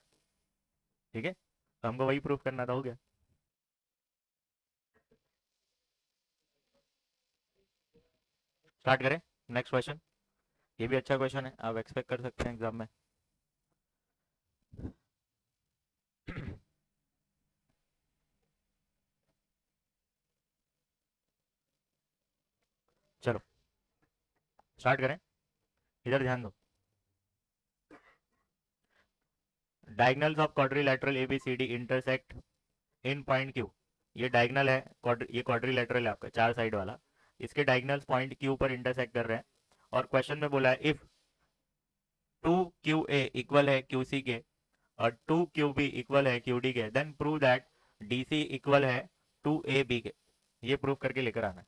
ठीक है। तो हमको वही प्रूफ करना था, हो गया। स्टार्ट करें नेक्स्ट क्वेश्चन। ये भी अच्छा क्वेश्चन है, आप एक्सपेक्ट कर सकते हैं एग्जाम में। चलो स्टार्ट करें, इधर ध्यान दो। Diagonals of quadrilateral ABCD intersect in point Q, ये डायगनल है, ये क्वाड्रिलेटरल है आपका चार साइड वाला, इसके डायगनल्स पॉइंट क्यू पर इंटरसेक्ट कर रहे हैं। और क्वेश्चन में बोला है इफ 2QA इक्वल है QC के और 2QB इक्वल है QD के, then prove that DC equal है 2AB के। ये प्रूव करके लेकर आना है,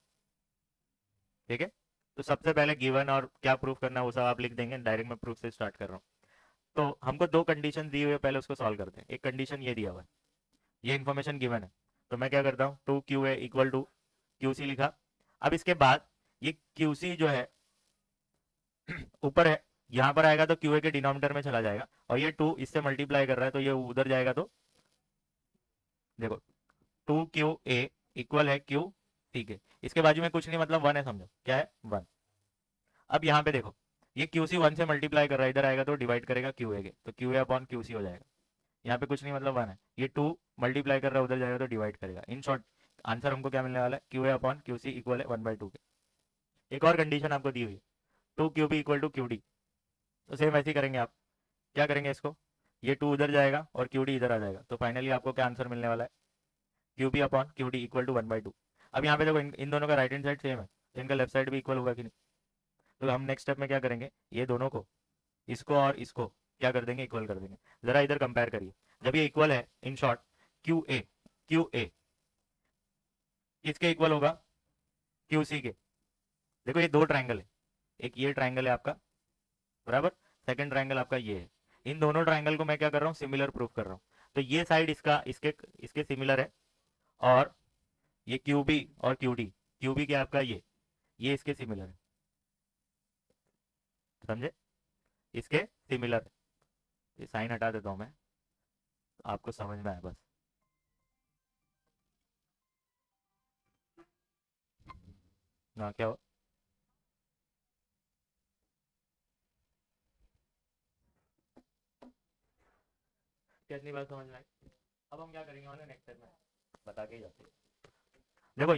ठीक है। तो सबसे पहले गिवन और क्या प्रूव करना है वो सब आप लिख देंगे, डायरेक्ट मैं प्रूफ से स्टार्ट कर रहा हूँ। तो हमको दो कंडीशन दी हुई है, पहले उसको सॉल्व करते हैं। एक कंडीशन ये दिया हुआ है, ये इन्फॉर्मेशन गिवन है, तो मैं क्या करता हूँ, 2QA इक्वल टू QC लिखा। अब इसके बाद ये QC जो है ऊपर है, यहाँ पर आएगा तो QA के डिनोमिनेटर में चला जाएगा, और ये 2 इससे मल्टीप्लाई कर रहा है तो ये उधर जाएगा, तो देखो 2QA इक्वल है Q, ठीक है। इसके बाजू में कुछ नहीं, मतलब 1 है, समझो क्या है, 1। अब यहाँ पे देखो ये QC 1 से मल्टीप्लाई कर रहा है, इधर आएगा तो डिवाइड करेगा QA के, तो QA अपॉन QC हो जाएगा। यहाँ पे कुछ नहीं, मतलब 1 है, ये 2 मल्टीप्लाई कर रहा है, उधर जाएगा तो डिवाइड करेगा। इन शॉर्ट आंसर हमको क्या मिलने वाला है, QA अपॉन QC इक्वल है 1/2 के। एक और कंडीशन आपको दी हुई है, 2QB इक्वल टू QD, तो सेम ऐसे ही करेंगे आप। क्या करेंगे इसको, ये 2 उधर जाएगा और QD इधर आ जाएगा, तो फाइनली आपको क्या आंसर मिलने वाला है, QB upon QD equal to 1/2। अब यहाँ पे देखो इन दोनों का राइट हैंड साइड सेम है, तो इनका लेफ्ट साइड भी इक्वल होगा कि नहीं। तो हम नेक्स्ट स्टेप में क्या करेंगे, ये दोनों को, इसको और इसको क्या कर देंगे, इक्वल कर देंगे। जरा इधर कंपेयर करिए, जब ये इक्वल है, इन शॉर्ट QA किसके इक्वल होगा, QC के। देखो ये दो ट्राइंगल है, एक ये ट्राइंगल है आपका, बराबर, सेकंड ट्राइंगल आपका ये है। इन दोनों ट्राइंगल को मैं क्या कर रहा हूँ, सिमिलर प्रूफ कर रहा हूँ। तो ये साइड इसका इसके इसके सिमिलर है, और ये QB और QD क्या आपका, ये इसके सिमिलर है, समझे, इसके सिमिलर है। ये साइन हटा देता हूं मैं, तो आपको समझ में आए बस। ना क्या हो, कितनी बात समझ में आई। अब हम क्या करेंगे वाले नेक्स्ट स्टेप में बता के ही जाते हैं। देखो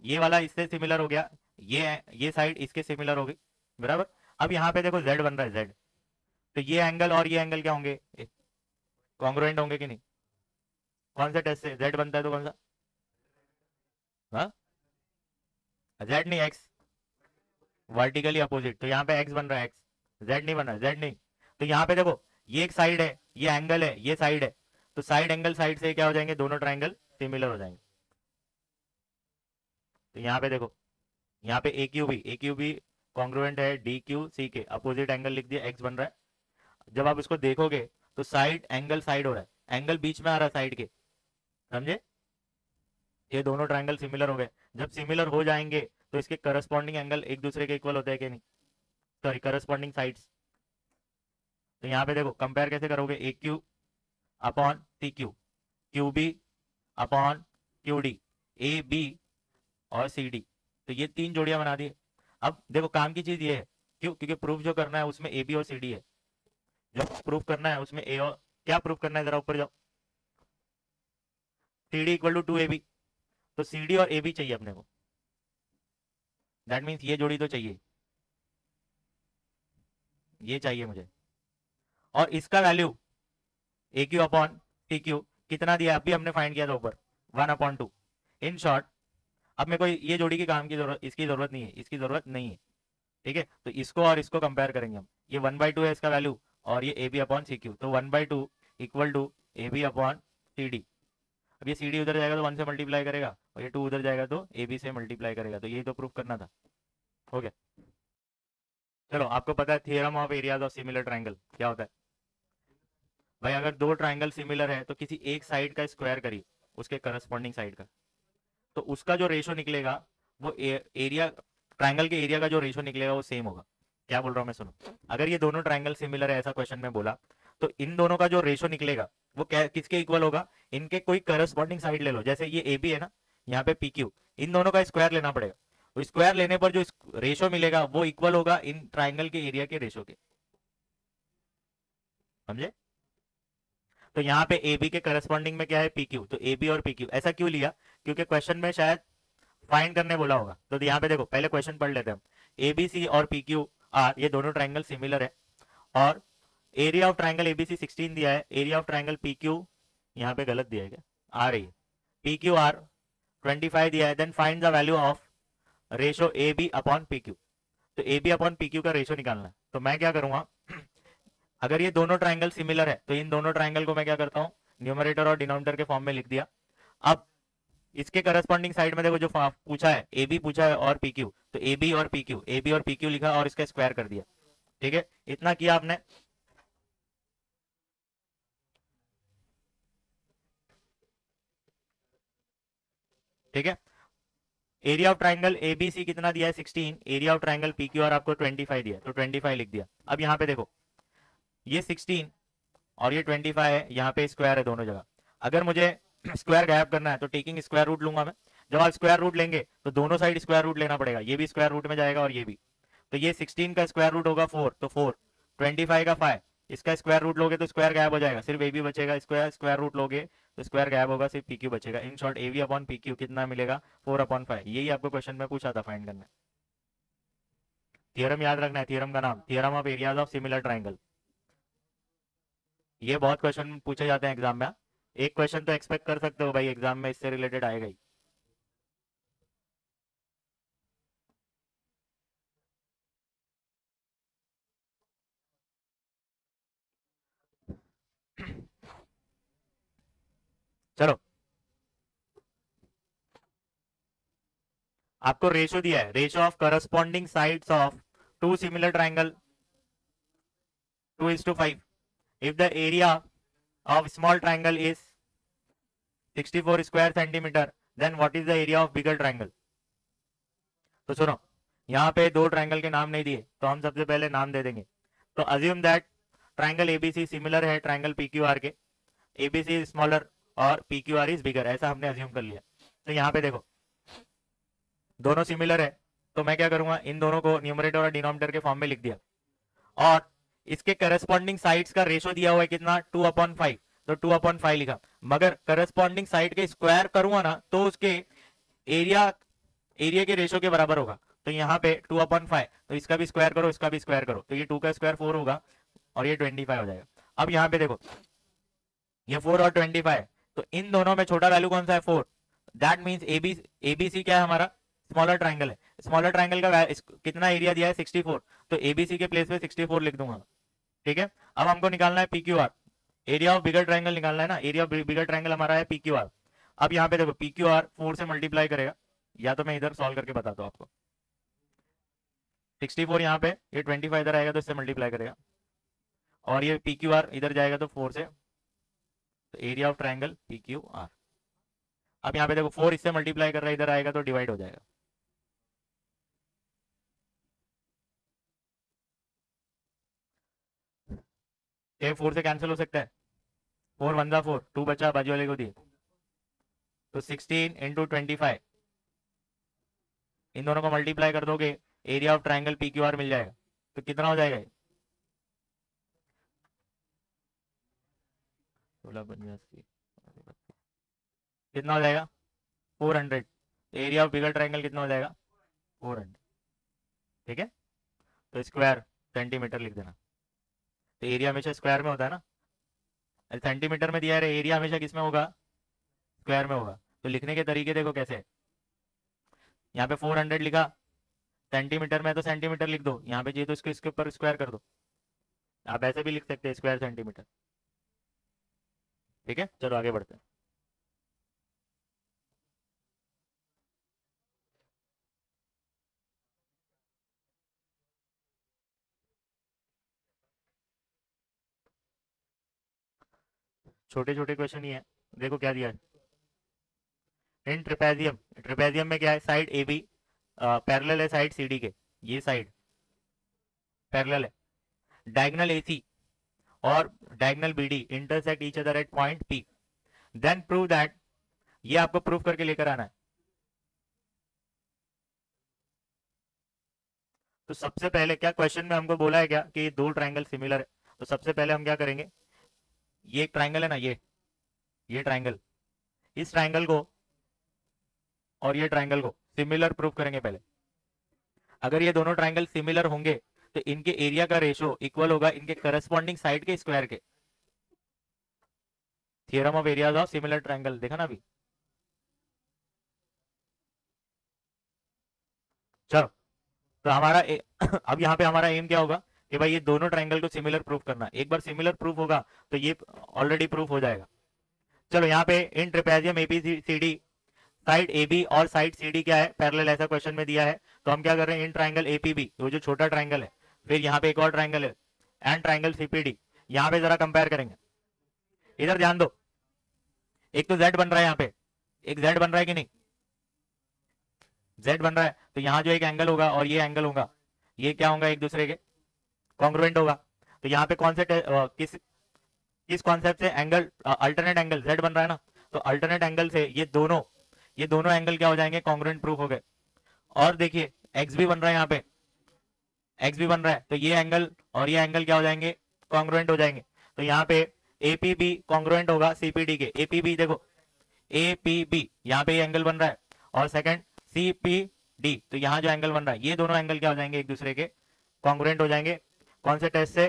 ये वाला इससे सिमिलर हो गया, ये साइड इसके सिमिलर हो गई, बराबर। अब यहाँ पे देखो Z बन रहा है, Z, तो ये एंगल और ये एंगल क्या होंगे, कॉन्ग्रुएंट होंगे कि नहीं। कौन से टेस्ट से Z बनता है, तो कौन सा, हाँ जेड नहीं एक्स, वर्टिकली अपोजिट, तो यहाँ पे एक्स बन रहा है, एक्स, जेड नहीं बन रहा, जेड नहीं। तो यहाँ पे देखो ये एक साइड है, ये एंगल है, ये साइड है, तो साइड एंगल साइड से क्या हो जाएंगे, दोनों ट्राइंगल सिमिलर हो जाएंगे। तो यहाँ पे देखो, यहाँ पे ए क्यू बी कॉन्ग्रुएंट है डी क्यू सी के, अपोजिट एंगल लिख दिया, एक्स बन रहा है। जब आप इसको देखोगे तो साइड एंगल साइड हो रहा है, एंगल बीच में आ रहा है साइड के, समझे? ये दोनों ट्राइंगल सिमिलर हो गए। जब सिमिलर हो जाएंगे तो इसके करस्पॉन्डिंग एंगल एक दूसरे के इक्वल होते हैं कि नहीं, सॉरी करस्पॉन्डिंग साइड्स। तो यहाँ पे देखो कंपेयर कैसे करोगे, A Q upon C Q, Q B upon Q D, A B और सी डी, तो ये तीन जोड़ियां बना दी। अब देखो काम की चीज ये है, क्यों? क्योंकि प्रूफ जो करना है उसमें ए बी और सी डी है, जो प्रूफ करना है उसमें ए और क्या प्रूफ करना है, जरा ऊपर जाओ, C D equal to 2ab, तो सी डी और ए बी चाहिए अपने को, दैट मीन्स ये जोड़ी तो चाहिए, ये चाहिए मुझे। और इसका वैल्यू ए क्यू अपॉन टी क्यू कितना दिया अभी हमने फाइंड किया था ऊपर, 1/2। इन शॉर्ट अब मेरे को ये जोड़ी के काम की जरूरत, इसकी जरूरत नहीं है, इसकी जरूरत नहीं है, ठीक है? तो इसको और इसको कंपेयर करेंगे हम, ये 1/2 है इसका वैल्यू, और ये A B upon C Q, तो 1/2 equal to A B upon C D. अब ये सी डी उधर जाएगा तो 1 से मल्टीप्लाई करेगा, और ये 2 उधर जाएगा तो ए बी से मल्टीप्लाई करेगा, तो ये तो प्रूफ करना था, हो गया। चलो आपको पता है theorem of areas of similar triangle क्या होता है भाई? अगर दो ट्राइंगल सिमिलर है तो किसी एक साइड का स्क्वायर करिए उसके करस्पॉन्डिंग साइड का, तो उसका जो रेशो निकलेगा वो एरिया, ट्राइंगल के एरिया का जो रेशो निकलेगा वो सेम होगा। क्या बोल रहा हूँ मैं, सुनो। अगर ये दोनों ट्राइंगल सिमिलर है, ऐसा क्वेश्चन में बोला, तो इन दोनों का जो रेशो निकलेगा वो किसके इक्वल होगा, इनके कोई करस्पॉन्डिंग साइड ले लो, जैसे ये ए बी है ना, यहाँ पे पी क्यू, इन दोनों का स्क्वायर लेना पड़ेगा, तो स्क्वायर लेने पर जो रेशो मिलेगा वो इक्वल होगा इन ट्राइंगल के एरिया के रेशो के, समझे? तो यहाँ पे ए बी के करस्पॉन्डिंग में क्या है, पी क्यू, तो ए बी और पी क्यू। ऐसा क्यों लिया? क्योंकि क्वेश्चन में शायद फाइंड करने बोला होगा, तो यहाँ पे देखो पहले क्वेश्चन पढ़ लेते हैं हम। ए बी सी और पी क्यू आर, ये दोनों ट्राइंगल सिमिलर है, और एरिया ऑफ ट्राइंगल एबीसी 16 दिया है, area of triangle P Q, यहाँ पे गलत दिया है क्या, आ रही है, पी क्यू आर 25 दिया है। Then find the value of ratio A B upon P Q, तो A B upon P Q का रेशो निकालना है। तो मैं क्या करूंगा, अगर ये दोनों ट्राइंगल सिमिलर है तो इन दोनों ट्राइंगल को मैं क्या करता हूँ, न्यूमरेटर और डिनोमिनेटर के फॉर्म में लिख दिया। अब इसके करस्पॉन्डिंग साइड में देखो जो पूछा है, ए बी पूछा है और पी क्यू, तो ए बी और पी क्यू, ए बी और पी क्यू लिखा और इसका स्क्वायर कर दिया, ठीक है? इतना किया आपने। ठीक है, एरिया ऑफ ट्राइंगल एबीसी कितना दिया है, 16, एरिया ऑफ ट्राइंगल पीक्यूआर आपको 25 दिया, तो 25 लिख दिया। अब यहाँ पे देखो ये 16 और ये 25 है, यहाँ पे स्क्वायर है दोनों जगह। अगर मुझे स्क्वायर गायब करना है तो टेकिंग स्क्वायर रूट लूंगा मैं। जब आप स्क्वायर रूट लेंगे तो दोनों साइड स्क्वायर रूट लेना पड़ेगा, ये भी स्क्वायर रूट में जाएगा और ये भी। तो ये 16 का स्क्वायर रूट होगा 4, तो 4, 25 का 5, इसका स्क्वायर रूट लोगे तो स्क्वायर गायब हो जाएगा, सिर्फ ए बी बचेगा, स्क्वायर रूट लोगे तो स्क्वायर गायब होगा, सिर्फ पी क्यू बचेगा। In short A B upon P Q कितना मिलेगा, 4/5। यही आपको क्वेश्चन में पूछा था फाइंड करना। थियरम याद रखना है, थियरम का नाम theorem of areas of similar triangle. ये बहुत क्वेश्चन पूछे जाते हैं एग्जाम में, एक क्वेश्चन तो एक्सपेक्ट कर सकते हो भाई एग्जाम में इससे रिलेटेड आएगा ही। चलो आपको रेशो दिया है, ratio of corresponding sides of two similar triangle 2:5। If the area of small triangle is 64 square centimetre, then what is the area of bigger triangle. तो सुनो, यहाँ पे दो ट्राइंगल के नाम नहीं दिए, तो हम सबसे पहले नाम दे देंगे। तो assume that triangle ABC similar है ट्राइंगल पीक्यूआर के, एबीसी इज स्मॉलर और पीक्यूआर इज बिगर, ऐसा हमने अज्यूम कर लिया। तो यहाँ पे देखो दोनों सिमिलर है, तो मैं क्या करूंगा, इन दोनों को न्यूमरेटर और डिनोमिनेटर के फॉर्म में लिख दिया, और इसके करस्पॉन्डिंग साइड्स का रेशो दिया हुआ है कितना, 2/5, तो 2/5 लिखा। मगर करस्पॉन्डिंग साइड के स्क्वायर करूंगा ना तो उसके एरिया के रेशो के बराबर होगा। तो यहाँ पे 2/5, तो इसका भी स्क्वायर करो, इसका भी स्क्वायर करो, तो ये 2 का स्क्वायर 4 होगा और ये 25 हो जाएगा। अब यहाँ पे देखो ये 4 और 25, तो इन दोनों में छोटा वैल्यू कौन सा है, 4, दैट मीन्स एबीसी क्या है हमारा, स्मॉलर ट्राइंगल है। स्मॉलर ट्राइंगल का कितना एरिया दिया है 64, तो एबीसी के प्लेस पे 64 लिख दूंगा। ठीक है, अब हमको निकालना है PQR, area of bigger triangle निकालना है ना, एरिया ऑफ बिगर ट्राइंगल हमारा है पीक्यूआर। अब यहाँ पे देखो पीक्यूआर 4 से मल्टीप्लाई करेगा, या तो मैं इधर सॉल्व करके बताता हूँ आपको। 64 यहाँ पे, ये 25 इधर आएगा तो इससे मल्टीप्लाई करेगा, और ये पीक्यूआर इधर जाएगा तो 4 से, तो एरिया ऑफ ट्राइंगल पीक्यूआर। अब यहाँ पे देखो 4 इससे मल्टीप्लाई कर रहा है, इधर आएगा तो डिवाइड हो जाएगा। ये 4 से कैंसिल हो सकता है, 4 1 4, 2 बचा, बाजू वाले को दिए, तो 16 इंटू 25, इन दोनों को मल्टीप्लाई कर दोगे, एरिया ऑफ ट्राइंगल पीक्यूआर मिल जाएगा। तो कितना हो जाएगा, 16 कितना हो जाएगा 400। एरिया ऑफ बिगर ट्राइंगल कितना हो जाएगा 400। ठीक है, तो स्क्वायर सेंटीमीटर लिख देना, तो एरिया हमेशा स्क्वायर में होता है ना, सेंटीमीटर में दिया है, एरिया हमेशा किस में होगा, स्क्वायर में होगा। तो लिखने के तरीके देखो कैसे है, यहाँ पे 400 लिखा, सेंटीमीटर में तो सेंटीमीटर लिख दो, यहाँ पे चाहिए तो इसके ऊपर स्क्वायर कर दो, आप ऐसे भी लिख सकते हैं स्क्वायर सेंटीमीटर। ठीक है, चलो आगे बढ़ते हैं। छोटे छोटे क्वेश्चन ही है, देखो क्या दिया है। इन ट्रिपेजियम, ट्रिपेजियम में क्या है, साइड ए बी पैरेलल है साइड सी डी के, ये साइड पैरेलल है, डायगोनल ए सी और diagonal B D intersect each other at point P, then prove that, ये आपको प्रूव करके लेकर आना है। तो सबसे पहले क्या क्वेश्चन में हमको बोला है क्या कि दो ट्राइंगल सिमिलर है, तो सबसे पहले हम क्या करेंगे, ये एक ट्राइंगल है ना, ये ट्राइंगल, इस ट्राइंगल को और ये ट्राइंगल को सिमिलर प्रूफ करेंगे पहले। अगर ये दोनों ट्राइंगल सिमिलर होंगे तो इनके एरिया का रेशियो इक्वल होगा इनके करस्पॉन्डिंग साइड के स्क्वायर के। Theorem of areas of similar triangle देखा ना अभी। चलो, तो हमारा अब यहाँ पे हमारा एम क्या होगा कि भाई ये दोनों ट्राइंगल को सिमिलर प्रूफ करना, एक बार सिमिलर प्रूफ होगा तो ये ऑलरेडी प्रूफ हो जाएगा। चलो यहाँ पे in trapezium ABCD, side A B और साइड सी डी क्या है, पैरेलल, ऐसा क्वेश्चन में दिया है। तो हम क्या कर रहे हैं, इन ट्राइंगल एपीबी, वो जो छोटा ट्राइंगल है, फिर यहाँ पे एक और ट्राइंगल है एंड ट्राइंगल सीपीडी, यहाँ पे जरा कंपेयर करेंगे। इधर ध्यान दो, एक तो जेड बन रहा है यहाँ पे, एक जेड बन रहा है कि नहीं, जेड बन रहा है, तो यहाँ जो एक एंगल होगा और ये एंगल होगा, ये क्या होगा, एक दूसरे के कॉन्ग्रुएंट होगा। तो यहाँ पे कौन से किस कॉन्सेप्ट से एंगल, अल्टरनेट एंगल जेड बन रहा है ना, तो अल्टरनेट एंगल से ये दोनों एंगल क्या हो जाएंगे, कॉन्ग्रुएंट प्रूफ हो गए। और देखिए एक्स भी बन रहा है, यहाँ पे एक्स भी बन रहा है, तो ये एंगल और ये एंगल क्या हो जाएंगे, कॉन्ग्रुएंट हो जाएंगे। तो यहाँ पे एपीबी कॉन्ग्रुएंट होगा सीपीडी के, एपीबी देखो एपीबी, यहाँ पे ये एंगल बन रहा है, और सेकंड सीपीडी, तो यहाँ जो एंगल बन रहा है, ये दोनों एंगल क्या हो जाएंगे, एक दूसरे के कॉन्ग्रुएंट हो जाएंगे। कौन से टेस्ट से,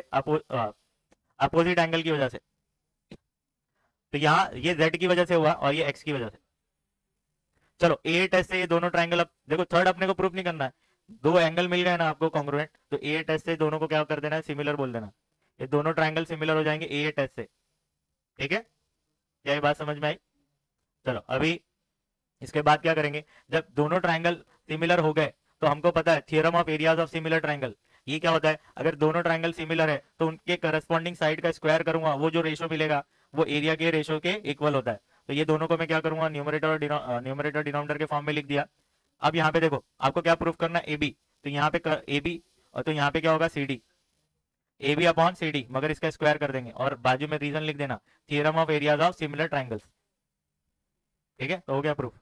अपोजिट एंगल की वजह से। तो यहाँ ये जेड की वजह से हुआ और ये एक्स की वजह से। चलो ए टेस्ट से ये दोनों ट्राइंगल, अब देखो थर्ड अपने को प्रूफ नहीं करना है, दो एंगल मिल गए ना आपको कॉन्ग्रुएंट, तो ए टेस्ट से दोनों को क्या कर देना है, सिमिलर बोल देना, ये दोनों ट्राइंगल सिमिलर हो जाएंगे ए टेस्ट से। ठीक है, क्या ये बात समझ में आई। चलो अभी इसके बाद क्या करेंगे, जब दोनों ट्राइंगल सिमिलर हो गए तो हमको पता है theorem of areas of similar triangle, ये क्या होता है, अगर दोनों ट्राइंगल सिमिलर है तो उनके करस्पॉन्डिंग साइड का स्क्वायर करूंगा, वो जो रेशियो मिलेगा वो एरिया के रेशियो के इक्वल होता है। तो ये दोनों को मैं क्या करूंगा, न्यूमरेटर डिनोमिनेटर के फॉर्म में लिख दिया। अब यहाँ पे देखो आपको क्या प्रूफ करना है, ए बी, तो यहाँ पे ए बी, और तो यहाँ पे क्या होगा, C D, A B upon C D, मगर इसका स्क्वायर कर देंगे और बाजू में रीजन लिख देना, theorem of areas of similar triangles. ठीक है, तो हो गया प्रूफ।